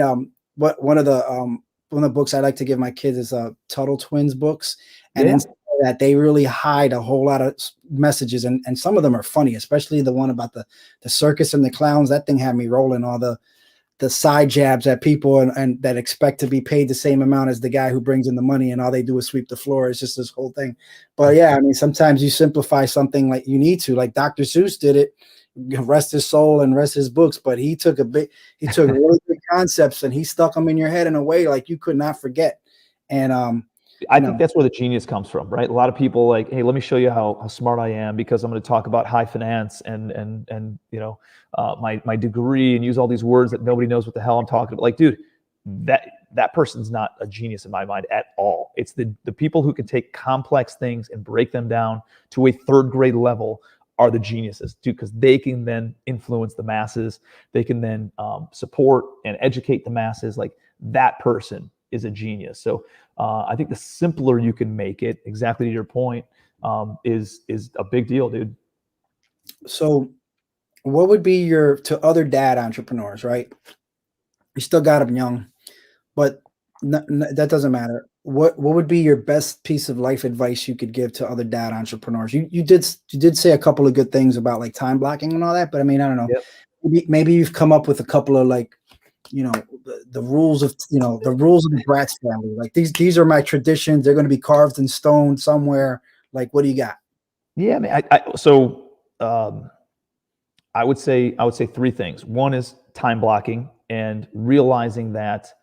one of the books I like to give my kids is Tuttle Twins books, and inside that they really hide a whole lot of messages, and some of them are funny, especially the one about the circus and the clowns. That thing had me rolling, all the side jabs at people and that expect to be paid the same amount as the guy who brings in the money, and all they do is sweep the floor. It's just this whole thing. But yeah, I mean, sometimes you simplify something like you need to, like Dr. Seuss did it, rest his soul and rest his books, but he took really big concepts and he stuck them in your head in a way like you could not forget. And I think that's where the genius comes from, right? A lot of people like, hey, let me show you how smart I am, because I'm going to talk about high finance and you know, my degree, and use all these words that nobody knows what the hell I'm talking about. Like, dude, that person's not a genius in my mind at all. It's the people who can take complex things and break them down to a third grade level are the geniuses, dude, because they can then influence the masses. They can then support and educate the masses. Like, that person is a genius. So I think the simpler you can make it, exactly to your point, is a big deal, dude. So what would be to other dad entrepreneurs, right? You still got them young, but that doesn't matter. What would be your best piece of life advice you could give to other dad entrepreneurs? You did say a couple of good things about like time blocking and all that, but I mean, I don't know. Yep. Maybe you've come up with a couple of like, you know, the rules of the Bratz family. Like these are my traditions. They're going to be carved in stone somewhere. Like, what do you got? Yeah, man. I would say three things. One is time blocking and realizing that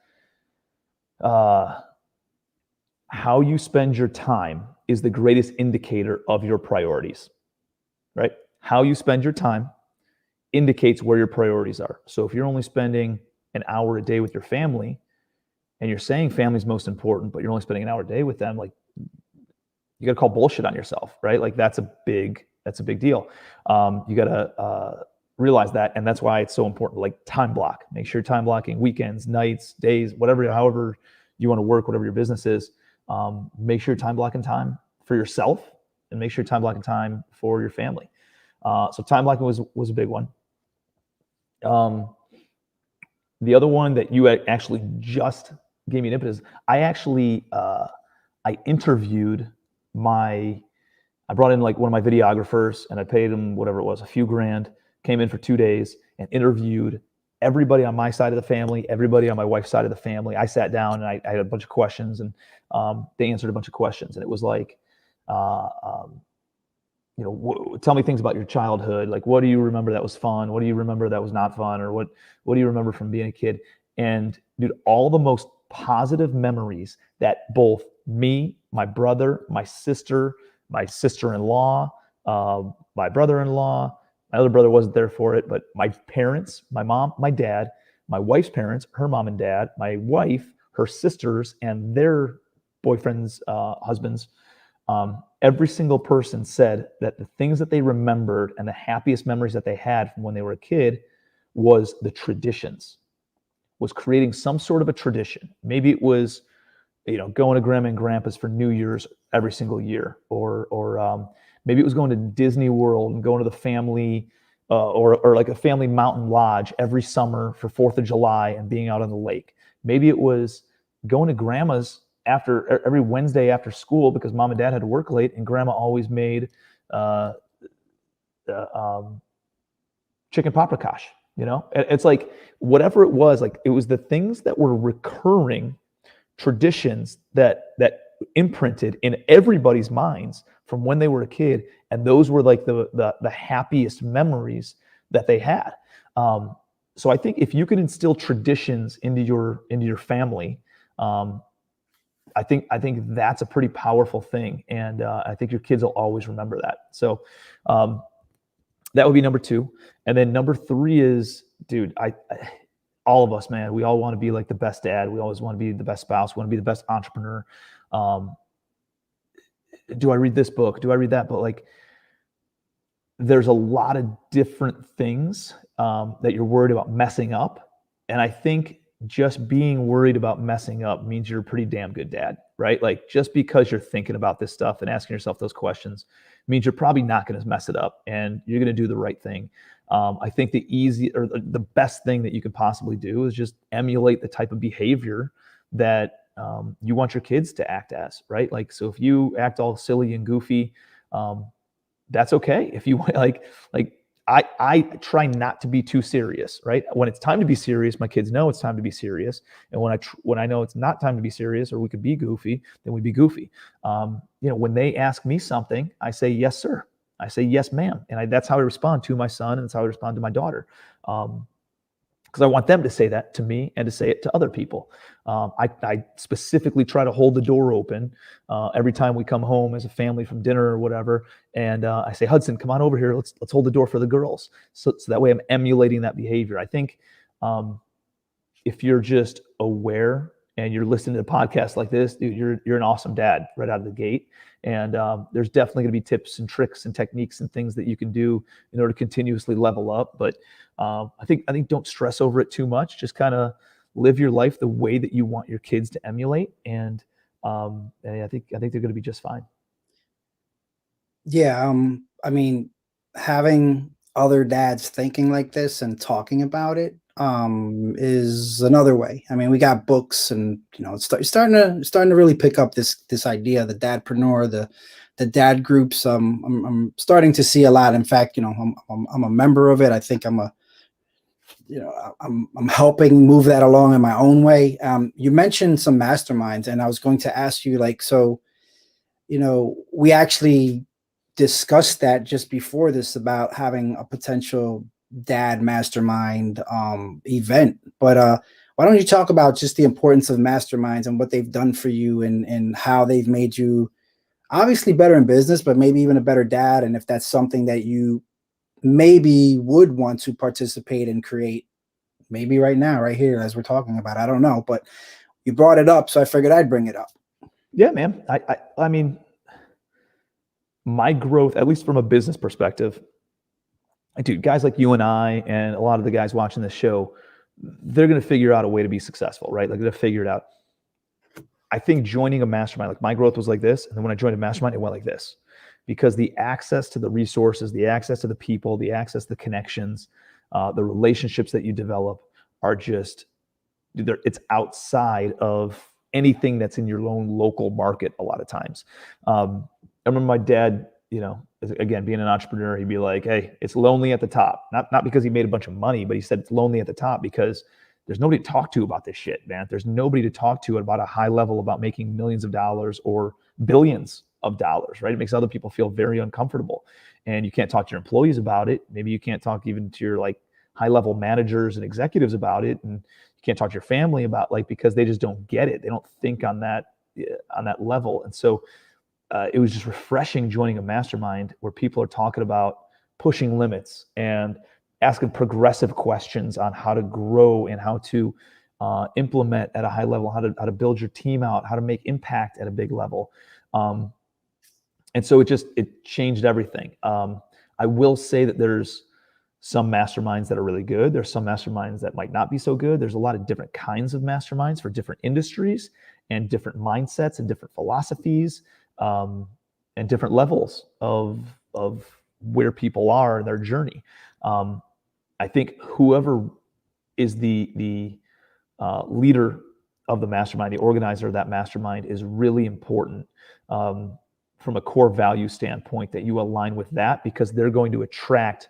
how you spend your time is the greatest indicator of your priorities, right? How you spend your time indicates where your priorities are. So if you're only spending an hour a day with your family, and you're saying family's most important, but you're only spending an hour a day with them, like, you got to call bullshit on yourself, right? Like, that's a big deal. You got to realize that, and that's why it's so important. Like, time block. Make sure you're time blocking weekends, nights, days, whatever, however you want to work, whatever your business is. Make sure you're time blocking time for yourself, and make sure you're time blocking time for your family. So time blocking was a big one. The other one that you actually just gave me an impetus. I interviewed I brought in like one of my videographers, and I paid him whatever it was, a few grand, came in for 2 days and interviewed everybody on my side of the family, everybody on my wife's side of the family. I sat down and I had a bunch of questions, and they answered a bunch of questions. And it was like, you know, tell me things about your childhood. Like, what do you remember that was fun? What do you remember that was not fun? Or what do you remember from being a kid? And dude, all the most positive memories that both me, my brother, my sister-in-law, my brother-in-law, my other brother wasn't there for it, but my parents, my mom, my dad, my wife's parents, her mom and dad, my wife, her sisters, and their boyfriends, husbands, every single person said that the things that they remembered and the happiest memories that they had from when they were a kid was the traditions, was creating some sort of a tradition. Maybe it was going to grandma and grandpa's for New Year's every single year, or maybe it was going to Disney World and going to the family, or like a family mountain lodge every summer for 4th of July and being out on the lake. Maybe it was going to grandma's every Wednesday after school because mom and dad had to work late, and grandma always made chicken paprikash. It's like whatever it was, like it was the things that were recurring traditions that imprinted in everybody's minds from when they were a kid, and those were like the happiest memories that they had. So I think if you can instill traditions into your family, I think that's a pretty powerful thing, and I think your kids will always remember that. So that would be number 2, and then number 3 is, dude, all of us, man, we all want to be like the best dad. We always want to be the best spouse. We want to be the best entrepreneur. Do I read this book? Do I read that book? Like, there's a lot of different things that you're worried about messing up. And I think just being worried about messing up means you're a pretty damn good dad, right? Like, just because you're thinking about this stuff and asking yourself those questions means you're probably not going to mess it up, and you're going to do the right thing. I think the best thing that you could possibly do is just emulate the type of behavior that you want your kids to act as, right? Like, so if you act all silly and goofy, that's okay. If you like I try not to be too serious, right? When it's time to be serious, my kids know it's time to be serious. And when I know it's not time to be serious, or we could be goofy, then we be goofy. When they ask me something, I say, yes, sir. I say, yes, ma'am. And that's how I respond to my son, and that's how I respond to my daughter. Because I want them to say that to me and to say it to other people. I specifically try to hold the door open every time we come home as a family from dinner or whatever. And I say, Hudson, come on over here. Let's hold the door for the girls. So that way I'm emulating that behavior. I think if you're just aware and you're listening to a podcast like this, dude, you're an awesome dad right out of the gate. And there's definitely going to be tips and tricks and techniques and things that you can do in order to continuously level up. But I think don't stress over it too much. Just kind of live your life the way that you want your kids to emulate, and I think they're going to be just fine. Yeah, I mean, having other dads thinking like this and talking about it is another way. I mean, we got books, and it's starting to really pick up this idea, the dadpreneur, the dad groups. I'm starting to see a lot. In fact, I'm a member of it. I think I'm helping move that along in my own way. You mentioned some masterminds, and I was going to ask you, like, so, we actually discussed that just before this about having a potential dad mastermind event. But why don't you talk about just the importance of masterminds and what they've done for you, and how they've made you obviously better in business, but maybe even a better dad, and if that's something that you maybe would want to participate and create, maybe right now, right here, as we're talking about. I don't know, but you brought it up, so I figured I'd bring it up. Yeah, man. I mean, my growth, at least from a business perspective, dude, guys like you and I, and a lot of the guys watching this show, they're going to figure out a way to be successful, right? Like, they're going to figure it out. I think joining a mastermind, like, my growth was like this. And then when I joined a mastermind, it went like this, because the access to the resources, the access to the people, the access to the connections, the relationships that you develop are just, it's outside of anything that's in your own local market a lot of times. I remember my dad, again, being an entrepreneur, he'd be like, hey, it's lonely at the top. Not because he made a bunch of money, but he said it's lonely at the top because there's nobody to talk to about this shit, man. There's nobody to talk to about a high level about making millions of dollars or billions of dollars, right? It makes other people feel very uncomfortable. And you can't talk to your employees about it. Maybe you can't talk even to your like high level managers and executives about it. And you can't talk to your family about, like, because they just don't get it. They don't think on that level. And so it was just refreshing joining a mastermind where people are talking about pushing limits and asking progressive questions on how to grow and how to implement at a high level, how to build your team out, how to make impact at a big level. And so it changed everything. I will say that there's some masterminds that are really good. There's some masterminds that might not be so good. There's a lot of different kinds of masterminds for different industries. and different mindsets and different philosophies, and different levels of where people are in their journey. I think whoever is the leader of the mastermind, the organizer of that mastermind, is really important from a core value standpoint, that you align with that, because they're going to attract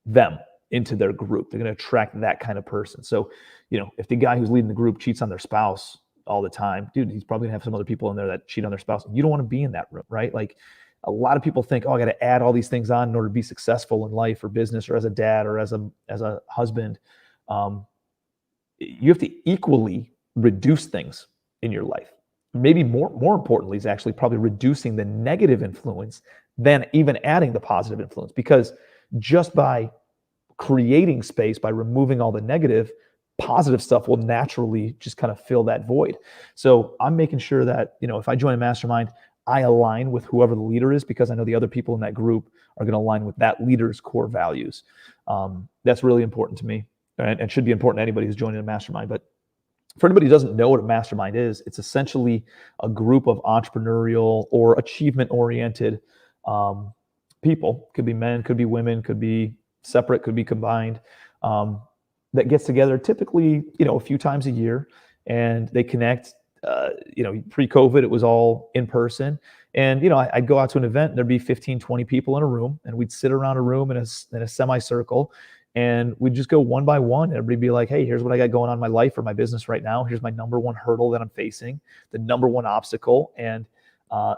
them into their group. They're going to attract that kind of person. So, if the guy who's leading the group cheats on their spouse all the time, dude, he's probably gonna have some other people in there that cheat on their spouse. You don't want to be in that room, right? Like, a lot of people think, oh, I got to add all these things on in order to be successful in life or business or as a dad or as a husband. You have to equally reduce things in your life. Maybe more importantly is actually probably reducing the negative influence than even adding the positive influence, because just by creating space, by removing all the negative, positive stuff will naturally just kind of fill that void. So I'm making sure that, if I join a mastermind, I align with whoever the leader is, because I know the other people in that group are going to align with that leader's core values. That's really important to me, and should be important to anybody who's joining a mastermind. But for anybody who doesn't know what a mastermind is, it's essentially a group of entrepreneurial or achievement-oriented people. Could be men, could be women, could be separate, could be combined, that gets together typically, a few times a year, and they connect. Pre-COVID, it was all in person. And, I'd go out to an event and there'd be 15, 20 people in a room, and we'd sit around a room in a semicircle, and we'd just go one by one. And everybody be like, hey, here's what I got going on in my life or my business right now. Here's my number one hurdle that I'm facing, the number one obstacle. And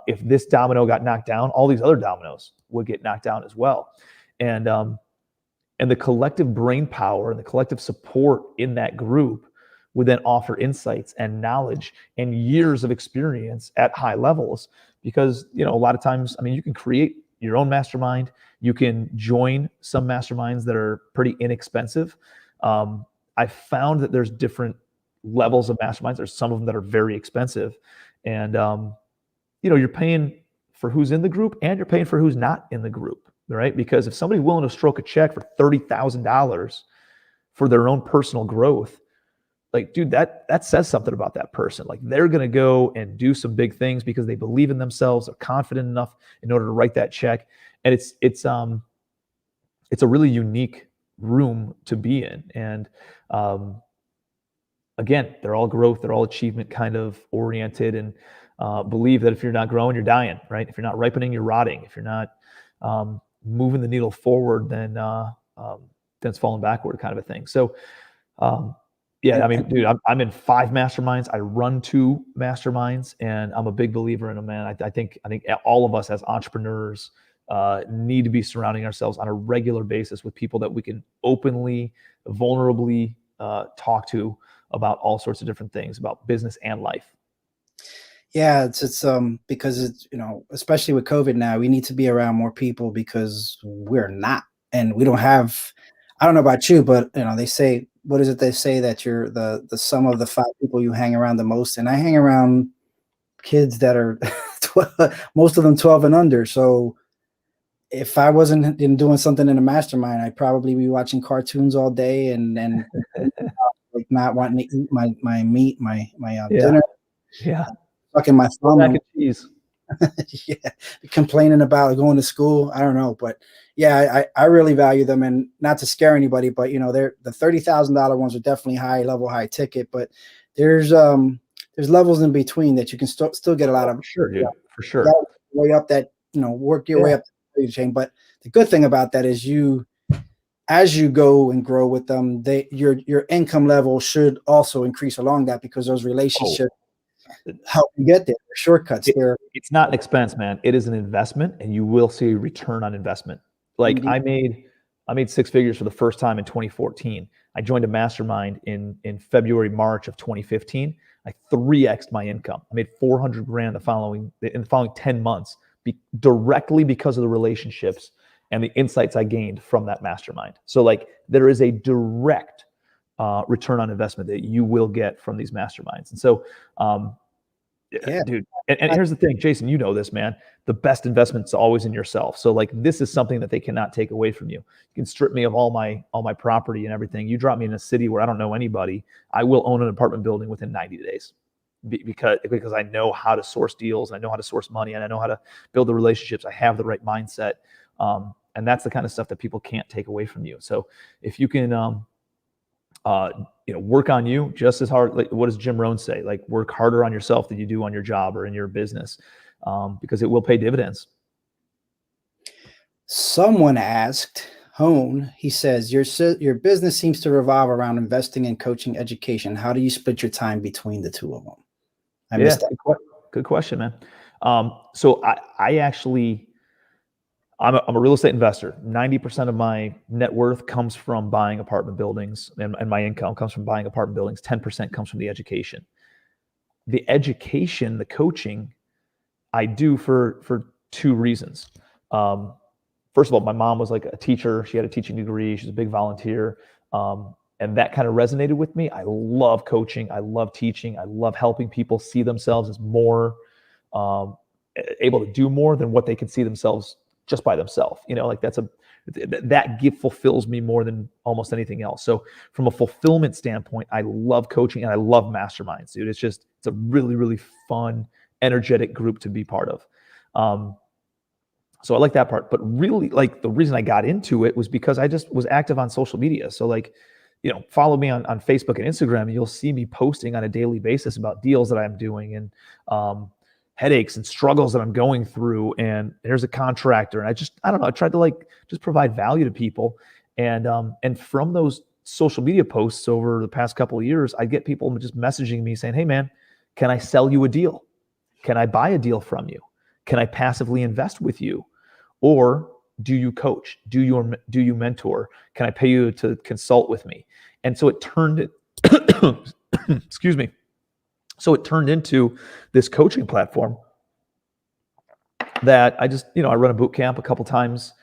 if this domino got knocked down, all these other dominoes would get knocked down as well. And the collective brain power and the collective support in that group would then offer insights and knowledge and years of experience at high levels. Because, a lot of times, you can create your own mastermind. You can join some masterminds that are pretty inexpensive. I found that there's different levels of masterminds. There's some of them that are very expensive. And, you're paying for who's in the group, and you're paying for who's not in the group, right? Because if somebody's willing to stroke a check for $30,000 for their own personal growth, like, dude, that says something about that person. Like, they're going to go and do some big things because they believe in themselves, are confident enough in order to write that check. And it's a really unique room to be in. And again, they're all growth, they're all achievement kind of oriented, and believe that if you're not growing, you're dying, right? If you're not ripening, you're rotting. If you're not moving the needle forward, then it's falling backward, kind of a thing. So yeah, dude, I'm in 5 masterminds. I run 2 masterminds, and I'm a big believer in them, man. I think all of us as entrepreneurs need to be surrounding ourselves on a regular basis with people that we can openly, vulnerably talk to about all sorts of different things about business and life. Yeah, it's because it's, especially with COVID now, we need to be around more people, because we're not, and we don't have. I don't know about you, but they say, what is it they say, that you're the sum of the 5 people you hang around the most. And I hang around kids that are 12, most of them 12 and under. So if I wasn't doing something in a mastermind, I'd probably be watching cartoons all day and like not wanting to eat my meat, my dinner. Yeah. Fucking my thumb. Mac and cheese. Yeah, complaining about going to school. I don't know, but yeah, I really value them, and not to scare anybody, but they're the $30,000 ones are definitely high level, high ticket, but there's levels in between that you can still get a lot of. Sure, dude, for sure. Way up that, work your way up the value chain. But the good thing about that is as you go and grow with them, your income level should also increase along that, because those relationships help you get there. Shortcuts there. It's not an expense, man. It is an investment, and you will see a return on investment. Like, Indeed. I made 6 figures for the first time in 2014. I joined a mastermind in February, March of 2015. I 3x'd my income. I made $400,000 in the following 10 months, directly because of the relationships and the insights I gained from that mastermind. So, like, there is a direct return on investment that you will get from these masterminds. And so, dude, and here's the thing, Jason, you know this, man, the best investment's always in yourself. So, like, this is something that they cannot take away from you. You can strip me of all my property and everything. You drop me in a city where I don't know anybody, I will own an apartment building within 90 days. because I know how to source deals, and I know how to source money, and I know how to build the relationships. I have the right mindset. And that's the kind of stuff that people can't take away from you. So if you can, work on you just as hard. Like, what does Jim Rohn say? Like, work harder on yourself than you do on your job or in your business, because it will pay dividends. Someone asked Hone, he says, your business seems to revolve around investing in coaching education. How do you split your time between the two of them? I missed that. Good question, man. So I'm a real estate investor. 90% of my net worth comes from buying apartment buildings, and my income comes from buying apartment buildings. 10% comes from the education. The education, the coaching, I do for two reasons. First of all, my mom was like a teacher. She had a teaching degree. She's a big volunteer. And that kind of resonated with me. I love coaching. I love teaching. I love helping people see themselves as more able to do more than what they can see themselves just by themselves. Like that gift fulfills me more than almost anything else. So from a fulfillment standpoint, I love coaching and I love masterminds, dude. It's a really, really fun, energetic group to be part of. So I like that part, but really, like, the reason I got into it was because I just was active on social media. So, like, follow me on Facebook and Instagram, and you'll see me posting on a daily basis about deals that I'm doing, and headaches and struggles that I'm going through. And here's a contractor. And I don't know, I tried to just provide value to people. And from those social media posts over the past couple of years, I get people just messaging me saying, hey man, can I sell you a deal? Can I buy a deal from you? Can I passively invest with you? Or do you coach? Do you mentor? Can I pay you to consult with me? And so it turned excuse me. So it turned into this coaching platform that I just, I run a boot camp a couple times.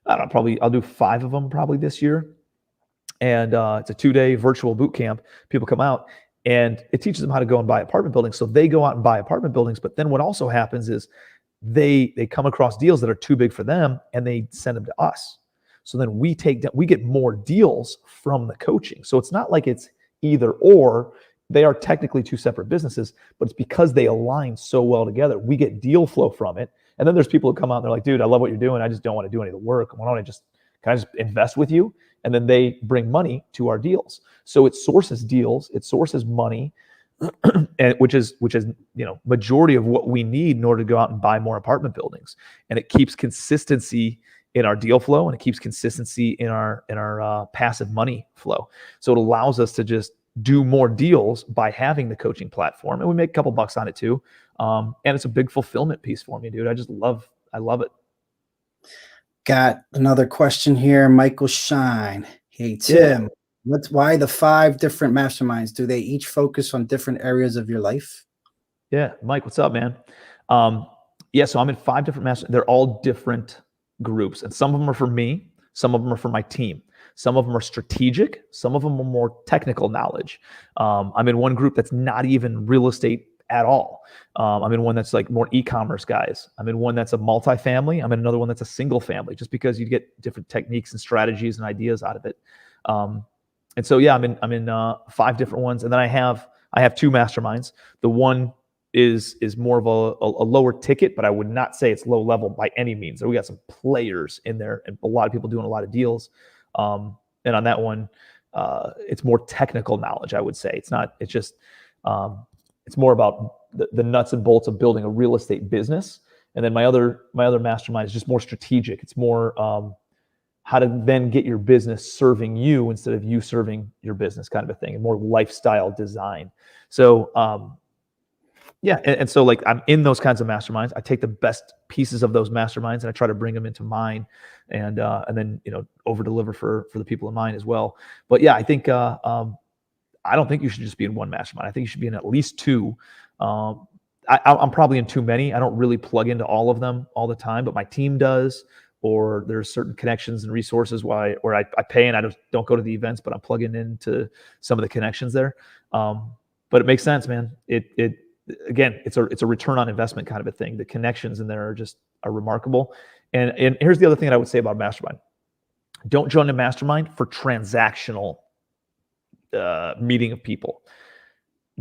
I don't know, I'll do 5 of them probably this year. And it's a 2-day virtual boot camp. People come out and it teaches them how to go and buy apartment buildings. So they go out and buy apartment buildings. But then what also happens is they come across deals that are too big for them and they send them to us. So then we get more deals from the coaching. So it's not like it's either or. They are technically 2 separate businesses, but it's because they align so well together. We get deal flow from it. And then there's people who come out and they're like, dude, I love what you're doing. I just don't want to do any of the work. Can I just invest with you? And then they bring money to our deals. So it sources deals, it sources money, and which is majority of what we need in order to go out and buy more apartment buildings. And it keeps consistency in our deal flow, and it keeps consistency in our passive money flow. So it allows us to just do more deals by having the coaching platform, and we make a couple bucks on it too. And it's a big fulfillment piece for me, dude. I love it. Got another question here. Michael Shine. Hey, Tim, why the 5 different masterminds? Do they each focus on different areas of your life? Yeah. Mike, what's up, man? So I'm in 5 different masterminds. They're all different groups, and some of them are for me. Some of them are for my team. Some of them are strategic. Some of them are more technical knowledge. I'm in one group that's not even real estate at all. I'm in one that's like more e-commerce guys. I'm in one that's a multifamily. I'm in another one that's a single family, just because you get different techniques and strategies and ideas out of it. And so, I'm in 5 different ones. And then I have 2 masterminds. The one is more of a lower ticket, but I would not say it's low level by any means. So we got some players in there and a lot of people doing a lot of deals. And on that one, it's more technical knowledge, I would say. It's more about the nuts and bolts of building a real estate business. And then my other mastermind is just more strategic. It's more how to then get your business serving you instead of you serving your business, kind of a thing, and more lifestyle design. So, and so like I'm in those kinds of masterminds. I take the best pieces of those masterminds and I try to bring them into mine, and then over deliver for the people in mine as well. But yeah, I think I don't think you should just be in one mastermind. I think you should be in at least 2. I'm probably in too many. I don't really plug into all of them all the time, but my team does. Or there's certain connections and resources where I pay and I don't go to the events, but I'm plugging into some of the connections there. But it makes sense, man. Again, it's a return on investment kind of a thing. The connections in there are remarkable. And here's the other thing that I would say about mastermind. Don't join a mastermind for transactional meeting of people.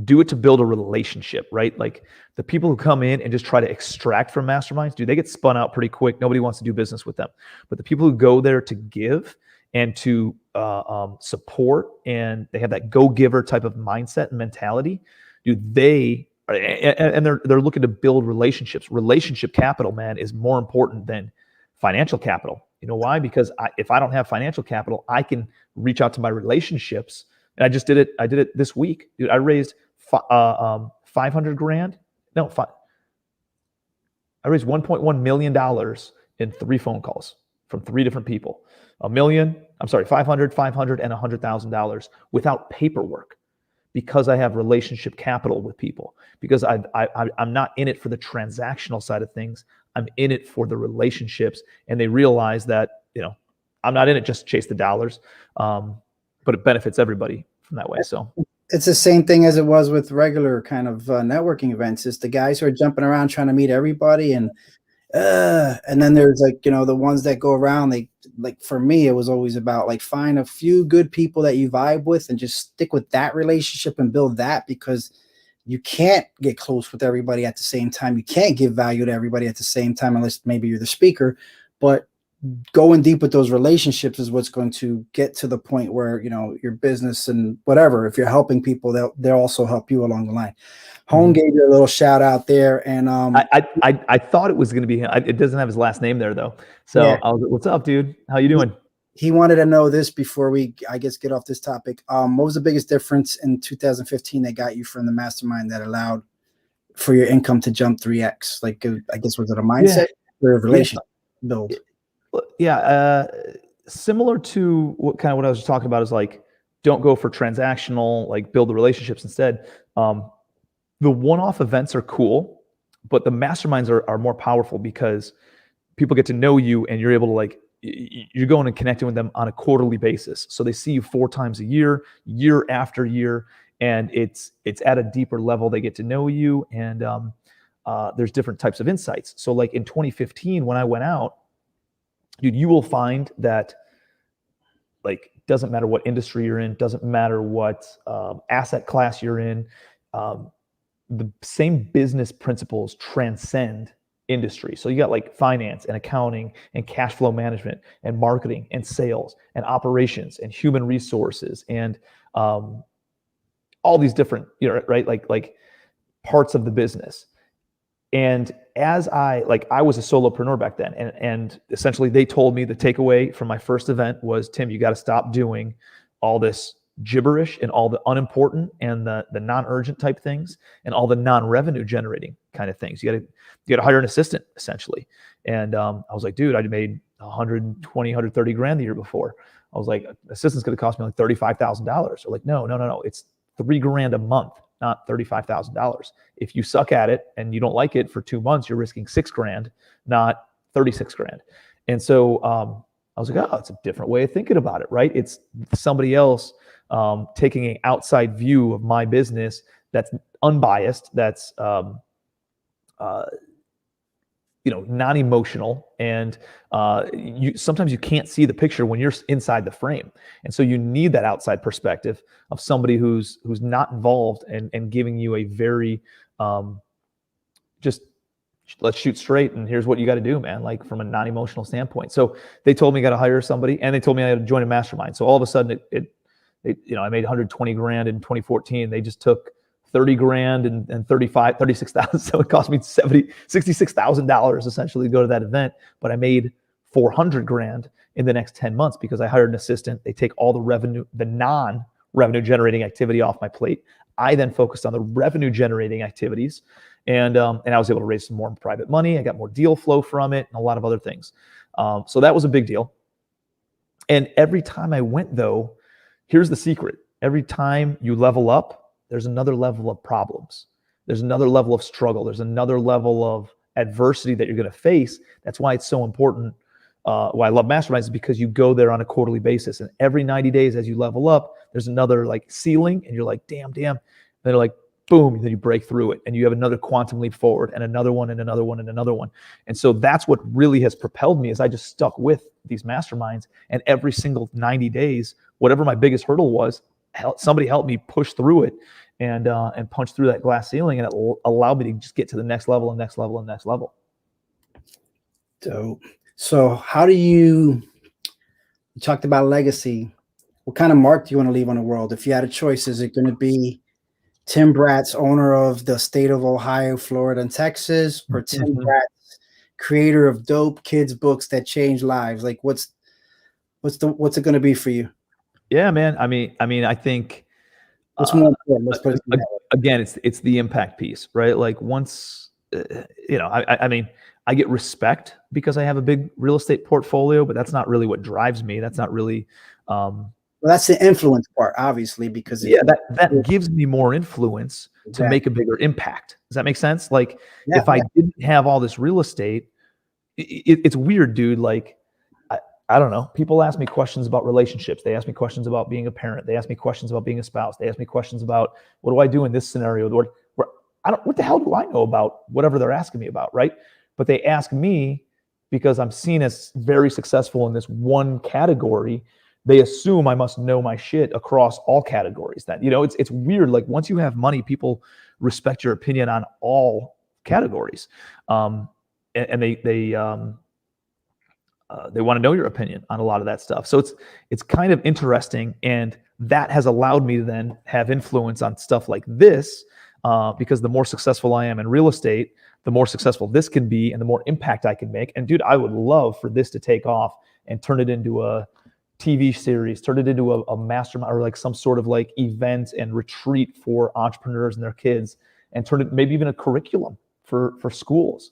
do it to build a relationship, right? Like the people who come in and just try to extract from masterminds, dude, they get spun out pretty quick. Nobody wants to do business with them. But the people who go there to give and to support, and they have that go-giver type of mindset and mentality, dude, they're looking to build relationships. Relationship capital, man, is more important than financial capital. You know why? Because if I don't have financial capital, I can reach out to my relationships. And I just did it. I did it this week, dude. I raised 500 grand. No, I raised $1.1 million in 3 phone calls from 3 different people. 500, and $100,000 without paperwork, because I have relationship capital with people, because I'm not in it for the transactional side of things. I'm in it for the relationships. And they realize that, I'm not in it just to chase the dollars, but it benefits everybody from that way. So it's the same thing as it was with regular kind of networking events. It's the guys who are jumping around trying to meet everybody. And then there's the ones that go around, for me, it was always about find a few good people that you vibe with and just stick with that relationship and build that, because you can't get close with everybody at the same time. You can't give value to everybody at the same time, unless maybe you're the speaker. But going deep with those relationships is what's going to get to the point where, your business and whatever, if you're helping people, they'll also help you along the line. Hone gave you a little shout out there. And I thought it was going to be him. It doesn't have his last name there though. So yeah. I was like, what's up, dude? How you doing? He wanted to know this before we, get off this topic. What was the biggest difference in 2015 that got you from the mastermind that allowed for your income to jump 3x? Was it a mindset or a relationship build? Yeah. Similar to what I was talking about is don't go for transactional, build the relationships instead. The one-off events are cool, but the masterminds are more powerful because people get to know you, and you're able to you're going and connecting with them on a quarterly basis. So they see you 4 times a year, year after year, and it's at a deeper level. They get to know you, and there's different types of insights. So in 2015, when I went out, dude, you will find that doesn't matter what industry you're in, doesn't matter what asset class you're in, the same business principles transcend industry. So you got finance and accounting and cash flow management and marketing and sales and operations and human resources and all these different, right? Parts of the business. And as I was a solopreneur back then, and essentially they told me the takeaway from my first event was, Tim, you got to stop doing all this gibberish and all the unimportant and the non-urgent type things and all the non-revenue generating kind of things. You got to hire an assistant essentially. And I was like, dude, I made 120, 130 grand the year before. I was like, assistant's going to cost me $35,000. They're like, no, it's $3 grand a month, not $35,000. If you suck at it and you don't like it for 2 months, you're risking $6 grand, not 36 grand. And so I was like, oh, it's a different way of thinking about it, right? It's somebody else taking an outside view of my business that's unbiased, that's non-emotional, and sometimes you can't see the picture when you're inside the frame, and so you need that outside perspective of somebody who's not involved and giving you a very just let's shoot straight and here's what you got to do, man, from a non-emotional standpoint. So they told me I got to hire somebody, and they told me I had to join a mastermind. So all of a sudden I made 120 grand in 2014. They just took 30 grand and 36,000. So it cost me $66,000 essentially to go to that event. But I made 400 grand in the next 10 months because I hired an assistant. They take all the revenue, the non-revenue generating activity off my plate. I then focused on the revenue generating activities. And I was able to raise some more private money. I got more deal flow from it and a lot of other things. So that was a big deal. And every time I went though, here's the secret. Every time you level up, there's another level of problems. There's another level of struggle. There's another level of adversity that you're going to face. That's why it's so important. Why I love masterminds is because you go there on a quarterly basis. And every 90 days as you level up, there's another ceiling and you're like, damn. And they're like, boom, and then you break through it and you have another quantum leap forward and another one and another one and another one. And so that's what really has propelled me is I just stuck with these masterminds, and every single 90 days, whatever my biggest hurdle was, somebody helped me push through it. and punch through that glass ceiling, and it allowed me to just get to the next level and next level and next level. So how do you talked about legacy? What kind of mark do you want to leave on the world? If you had a choice, is it going to be Tim Bratz, owner of the state of Ohio, Florida, and Texas, or Tim Bratz, creator of dope kids books that change lives? Like, what's it going to be for you? Yeah, man. I mean, I think what's more important? Let's put it again, it's the impact piece, right? Like once, I mean, I get respect because I have a big real estate portfolio, but that's not really what drives me. That's not really, well, that's the influence part, obviously, because that gives me more influence to make a bigger impact. Does that make sense? Like if I didn't have all this real estate, it's weird, dude. Like, I don't know. People ask me questions about relationships. They ask me questions about being a parent. They ask me questions about being a spouse. They ask me questions about what do I do in this scenario? What the hell do I know about whatever they're asking me about, right? But they ask me because I'm seen as very successful in this one category. They assume I must know my shit across all categories. That, it's weird. Like once you have money, people respect your opinion on all categories, and they want to know your opinion on a lot of that stuff. So it's kind of interesting, and that has allowed me to then have influence on stuff like this, because the more successful I am in real estate, the more successful this can be, and the more impact I can make. And dude, I would love for this to take off and turn it into a TV series, turn it into a mastermind, or like some sort of like event and retreat for entrepreneurs and their kids, and turn it maybe even a curriculum for schools.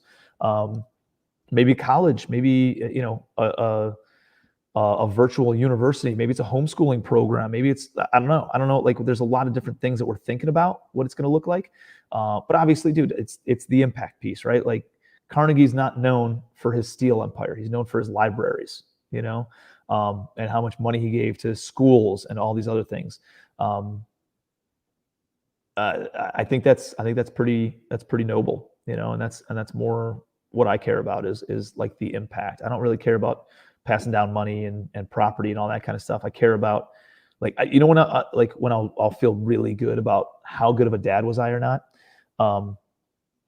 Maybe college, maybe, a virtual university, maybe it's a homeschooling program. Maybe it's, I don't know. Like there's a lot of different things that we're thinking about what it's going to look like. But obviously, dude, it's the impact piece, right? Like Carnegie's not known for his steel empire. He's known for his libraries, and how much money he gave to schools and all these other things. I think that's pretty noble, and that's more what I care about is like the impact. I don't really care about passing down money and property and all that kind of stuff. I care about like, when I'll feel really good about how good of a dad was I or not,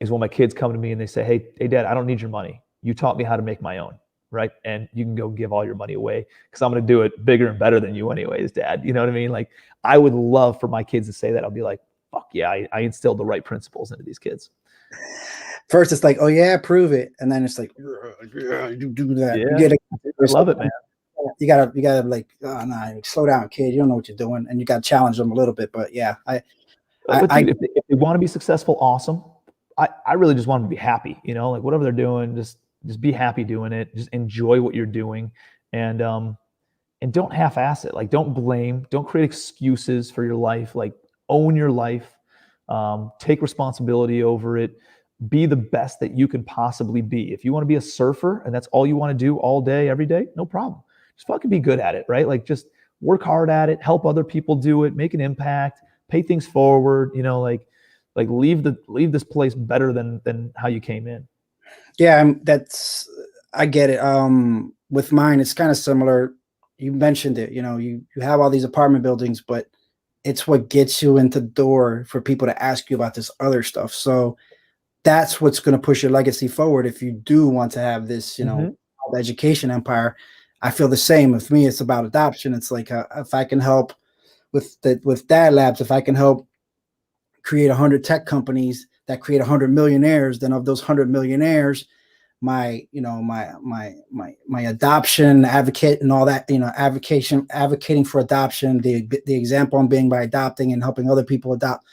is when my kids come to me and they say, hey dad, I don't need your money. You taught me how to make my own. Right. And you can go give all your money away because I'm going to do it bigger and better than you anyways, dad. You know what I mean? Like I would love for my kids to say that. I'll be like, fuck yeah, I instilled the right principles into these kids. First, it's like, oh yeah, prove it, and then it's like, do that. Yeah, I love it, man. You gotta like, oh, no, slow down, kid. You don't know what you're doing, and you gotta challenge them a little bit. But yeah, if they want to be successful, awesome. I really just want them to be happy. Like whatever they're doing, just be happy doing it. Just enjoy what you're doing, and don't half-ass it. Like don't blame, don't create excuses for your life. Like own your life, take responsibility over it. Be the best that you can possibly be. If you want to be a surfer and that's all you want to do all day, every day, no problem. Just fucking be good at it, right? Like just work hard at it, help other people do it, make an impact, pay things forward, like leave this place better than how you came in. Yeah, I get it. With mine, it's kind of similar. You mentioned it, you have all these apartment buildings, but it's what gets you into the door for people to ask you about this other stuff. So that's what's going to push your legacy forward. If you do want to have this, education empire, I feel the same. With me, it's about adoption. It's like, if I can help with Dad Labs, if I can help create 100 tech companies that create 100 millionaires, then of those 100 millionaires, my adoption advocate and all that, advocating for adoption, the example I'm being by adopting and helping other people adopt.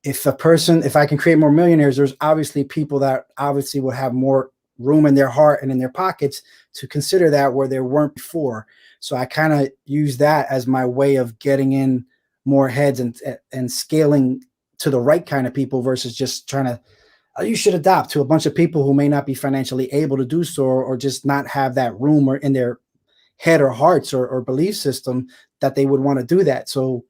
If I can create more millionaires, there's obviously people that obviously will have more room in their heart and in their pockets to consider that where there weren't before. So I kind of use that as my way of getting in more heads and scaling to the right kind of people versus just trying to, you should adopt to a bunch of people who may not be financially able to do so, or just not have that room or in their head or hearts or belief system that they would want to do that. So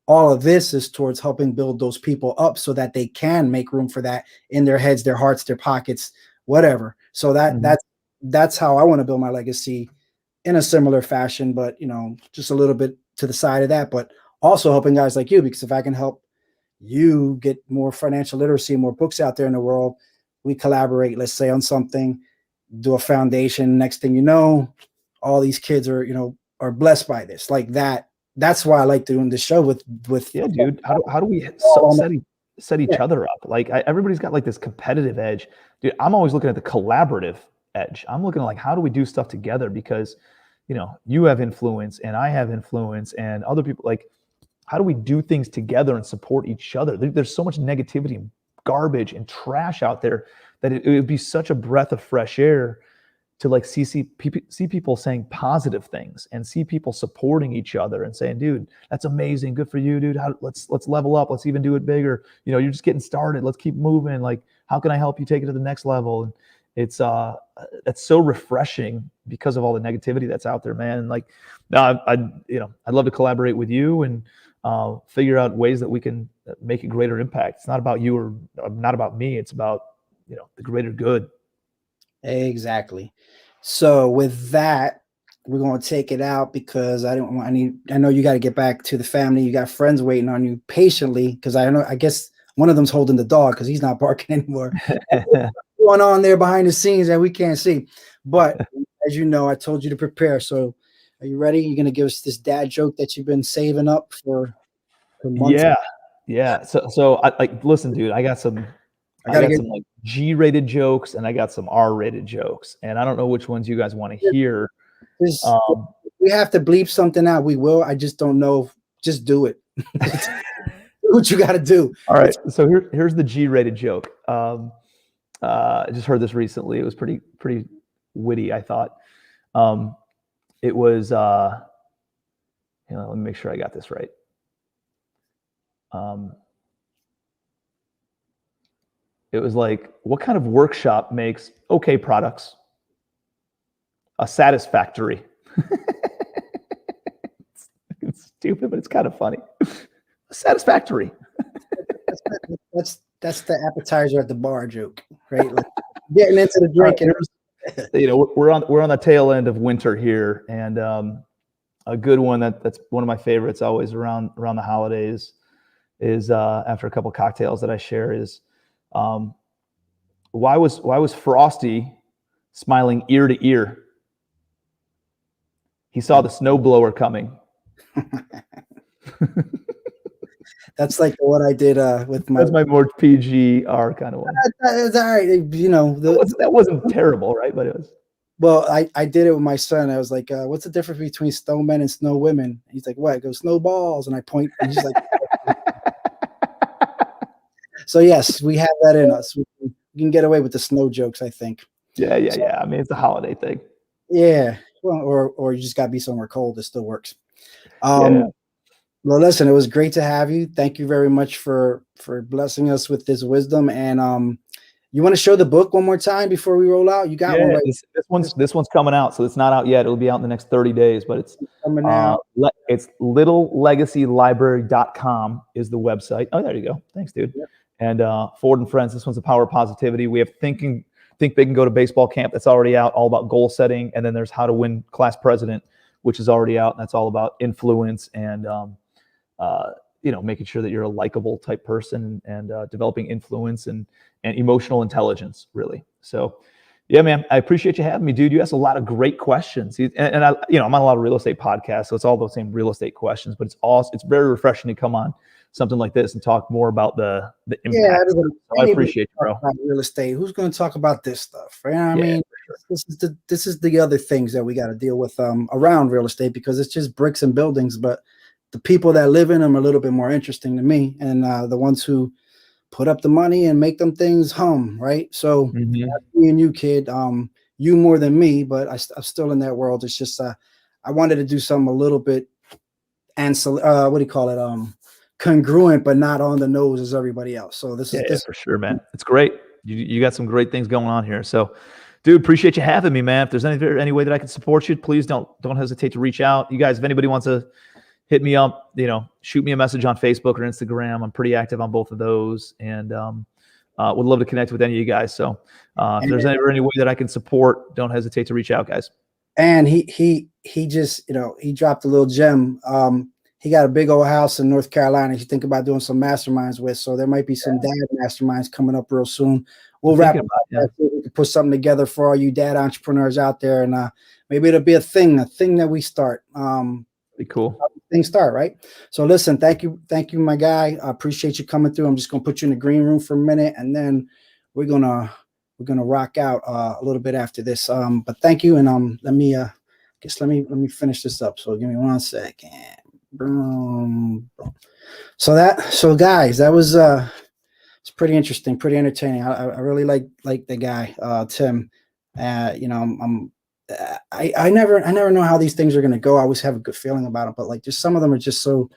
all of this is towards helping build those people up so that they can make room for that in their heads, their hearts, their pockets, whatever. So that's how I want to build my legacy in a similar fashion, but just a little bit to the side of that, but also helping guys like you, because if I can help you get more financial literacy, more books out there in the world. We collaborate, let's say, on something, do a foundation. Next thing you know, all these kids are, are blessed by this. Like that. That's why I like doing this show with Yeah, dude. How do we set each other up? Like everybody's got like this competitive edge. Dude, I'm always looking at the collaborative edge. I'm looking at like, how do we do stuff together? Because, you have influence and I have influence and other people, like, how do we do things together and support each other? There's so much negativity and garbage and trash out there that it would be such a breath of fresh air to like see people saying positive things and see people supporting each other and saying, dude, that's amazing. Good for you, dude. Let's level up. Let's even do it bigger. You're just getting started. Let's keep moving. Like, how can I help you take it to the next level? And it's that's so refreshing because of all the negativity that's out there, man. And like, I'd love to collaborate with you and figure out ways that we can make a greater impact. It's not about you or not about me. It's about, the greater good. Exactly. So with that, we're going to take it out because I know you got to get back to the family. You got friends waiting on you patiently because I guess one of them's holding the dog because he's not barking anymore. Going on there behind the scenes that we can't see. But as you know, I told you to prepare. So are you ready? You're going to give us this dad joke that you've been saving up for months? Yeah. So listen, dude, I got some like G-rated jokes and I got some R-rated jokes, and I don't know which ones you guys want to hear. We have to bleep something out. We will. I just don't know. Just do it. Do what you got to do. All right. So here's the G-rated joke. I just heard this recently. It was pretty witty, I thought. It was. Let me make sure I got this right. It was like, what kind of workshop makes okay products? A satisfactory. It's stupid, but it's kind of funny. A satisfactory. That's the appetizer at the bar joke, right? Like getting into the drinking. We're on the tail end of winter here, and a good one that's one of my favorites always around the holidays is after a couple cocktails that I share is. Why was Frosty smiling ear to ear? He saw the snowblower coming. That's like what I did with my. That's my more PGR kind of one. That's all right. That wasn't terrible, right? But it was. Well, I did it with my son. I was like, "What's the difference between snowmen and snow women?" He's like, "What?" I go, "Snowballs," and I point. And he's like. So yes, we have that in us. We can get away with the snow jokes, I think. Yeah. I mean, it's a holiday thing. Yeah. Well, or you just got to be somewhere cold. It still works. Well, listen, it was great to have you. Thank you very much for blessing us with this wisdom. And you want to show the book one more time before we roll out? You got one. Right? This one's coming out, so it's not out yet. It'll be out in the next 30 days, but it's coming out. It's littlelegacylibrary.com is the website. Oh, there you go. Thanks, dude. Yep. And Ford and Friends, this one's the power of positivity. We have Think Big and Go to Baseball Camp. That's already out, all about goal setting. And then there's How to Win Class President, which is already out. And that's all about influence and, making sure that you're a likable type person and developing influence and emotional intelligence, really. So, yeah, man, I appreciate you having me, dude. You asked a lot of great questions. And I'm on a lot of real estate podcasts, so it's all those same real estate questions, but it's very refreshing to come on something like this and talk more about the impact. Yeah, so I appreciate you, bro. Real estate. Who's going to talk about this stuff? Right? I mean, sure. This is the other things that we got to deal with around real estate because it's just bricks and buildings, but the people that live in them are a little bit more interesting to me, and the ones who put up the money and make them things hum, right? So me and you, kid, you more than me, but I'm still in that world. It's just I wanted to do something a little bit congruent, but not on the nose as everybody else. So this is for sure, man. It's great. You got some great things going on here. So, dude, appreciate you having me, man. If there's any way that I can support you, please don't hesitate to reach out. You guys, if anybody wants to hit me up, shoot me a message on Facebook or Instagram. I'm pretty active on both of those, and would love to connect with any of you guys. So if there's any way that I can support, don't hesitate to reach out, guys. And he just, he dropped a little gem. he got a big old house in North Carolina. You think about doing some masterminds with. So there might be some dad masterminds coming up real soon. We'll wrap up that. We can put something together for all you dad entrepreneurs out there, and maybe it'll be a thing that we start. Be cool. Things start, right? So listen, thank you, my guy. I appreciate you coming through. I'm just gonna put you in the green room for a minute, and then we're gonna rock out a little bit after this. But thank you, and let me finish this up. So give me 1 second. Boom. So guys, that was it's pretty interesting, pretty entertaining. I really like the guy, Tim. You know, I never know how these things are going to go. I always have a good feeling about them, but like just some of them are just so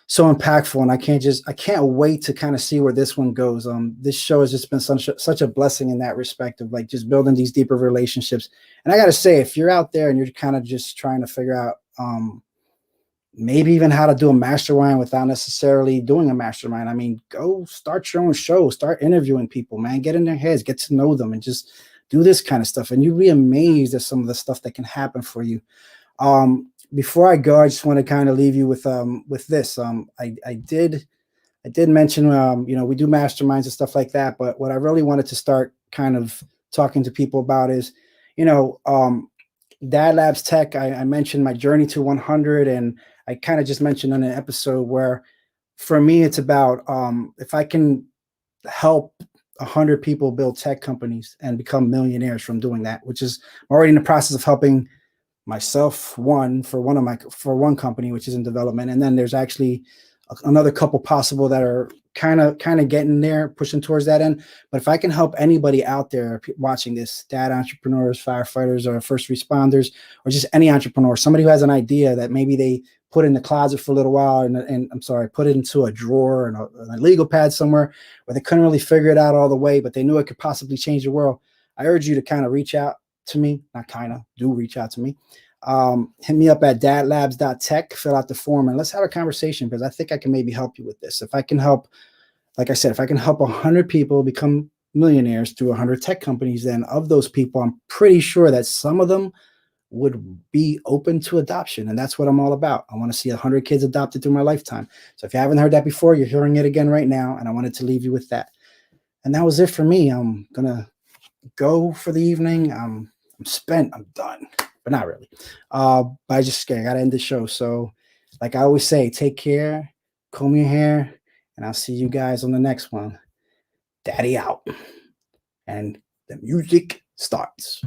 impactful, and I can't wait to kind of see where this one goes. This show has just been such a blessing in that respect of like just building these deeper relationships. And I got to say, if you're out there and you're kind of just trying to figure out, maybe even how to do a mastermind without necessarily doing a mastermind. I mean, go start your own show, start interviewing people, man, get in their heads, get to know them, and just do this kind of stuff. And you'll be amazed at some of the stuff that can happen for you. Before I go, I just want to kind of leave you with this. I did mention, you know, we do masterminds and stuff like that, but what I really wanted to start kind of talking to people about is, you know, Dad Labs Tech. I mentioned my journey to 100, and I kind of just mentioned on an episode where for me, it's about if I can help 100 people build tech companies and become millionaires from doing that, which is I'm already in the process of helping myself for one company, which is in development. And then there's actually another couple possible that are kind of getting there, pushing towards that end. But if I can help anybody out there watching this, dad entrepreneurs, firefighters, or first responders, or just any entrepreneur, somebody who has an idea that maybe they put in the closet for a little while, and put it into a drawer and a legal pad somewhere where they couldn't really figure it out all the way, but they knew it could possibly change the world. I urge you to kind of reach out to me, do reach out to me. Hit me up at dadlabs.tech, fill out the form, and let's have a conversation, because I think I can maybe help you with this. If I can help, like I said, if I can help 100 people become millionaires through 100 tech companies, then of those people, I'm pretty sure that some of them would be open to adoption. And that's what I'm all about. I want to see 100 kids adopted through my lifetime. So if you haven't heard that before, you're hearing it again right now. And I wanted to leave you with that. And that was it for me. I'm going to go for the evening. I'm spent. I'm done, but not really. But I got to end the show. So like I always say, take care, comb your hair, and I'll see you guys on the next one. Daddy out. And the music starts.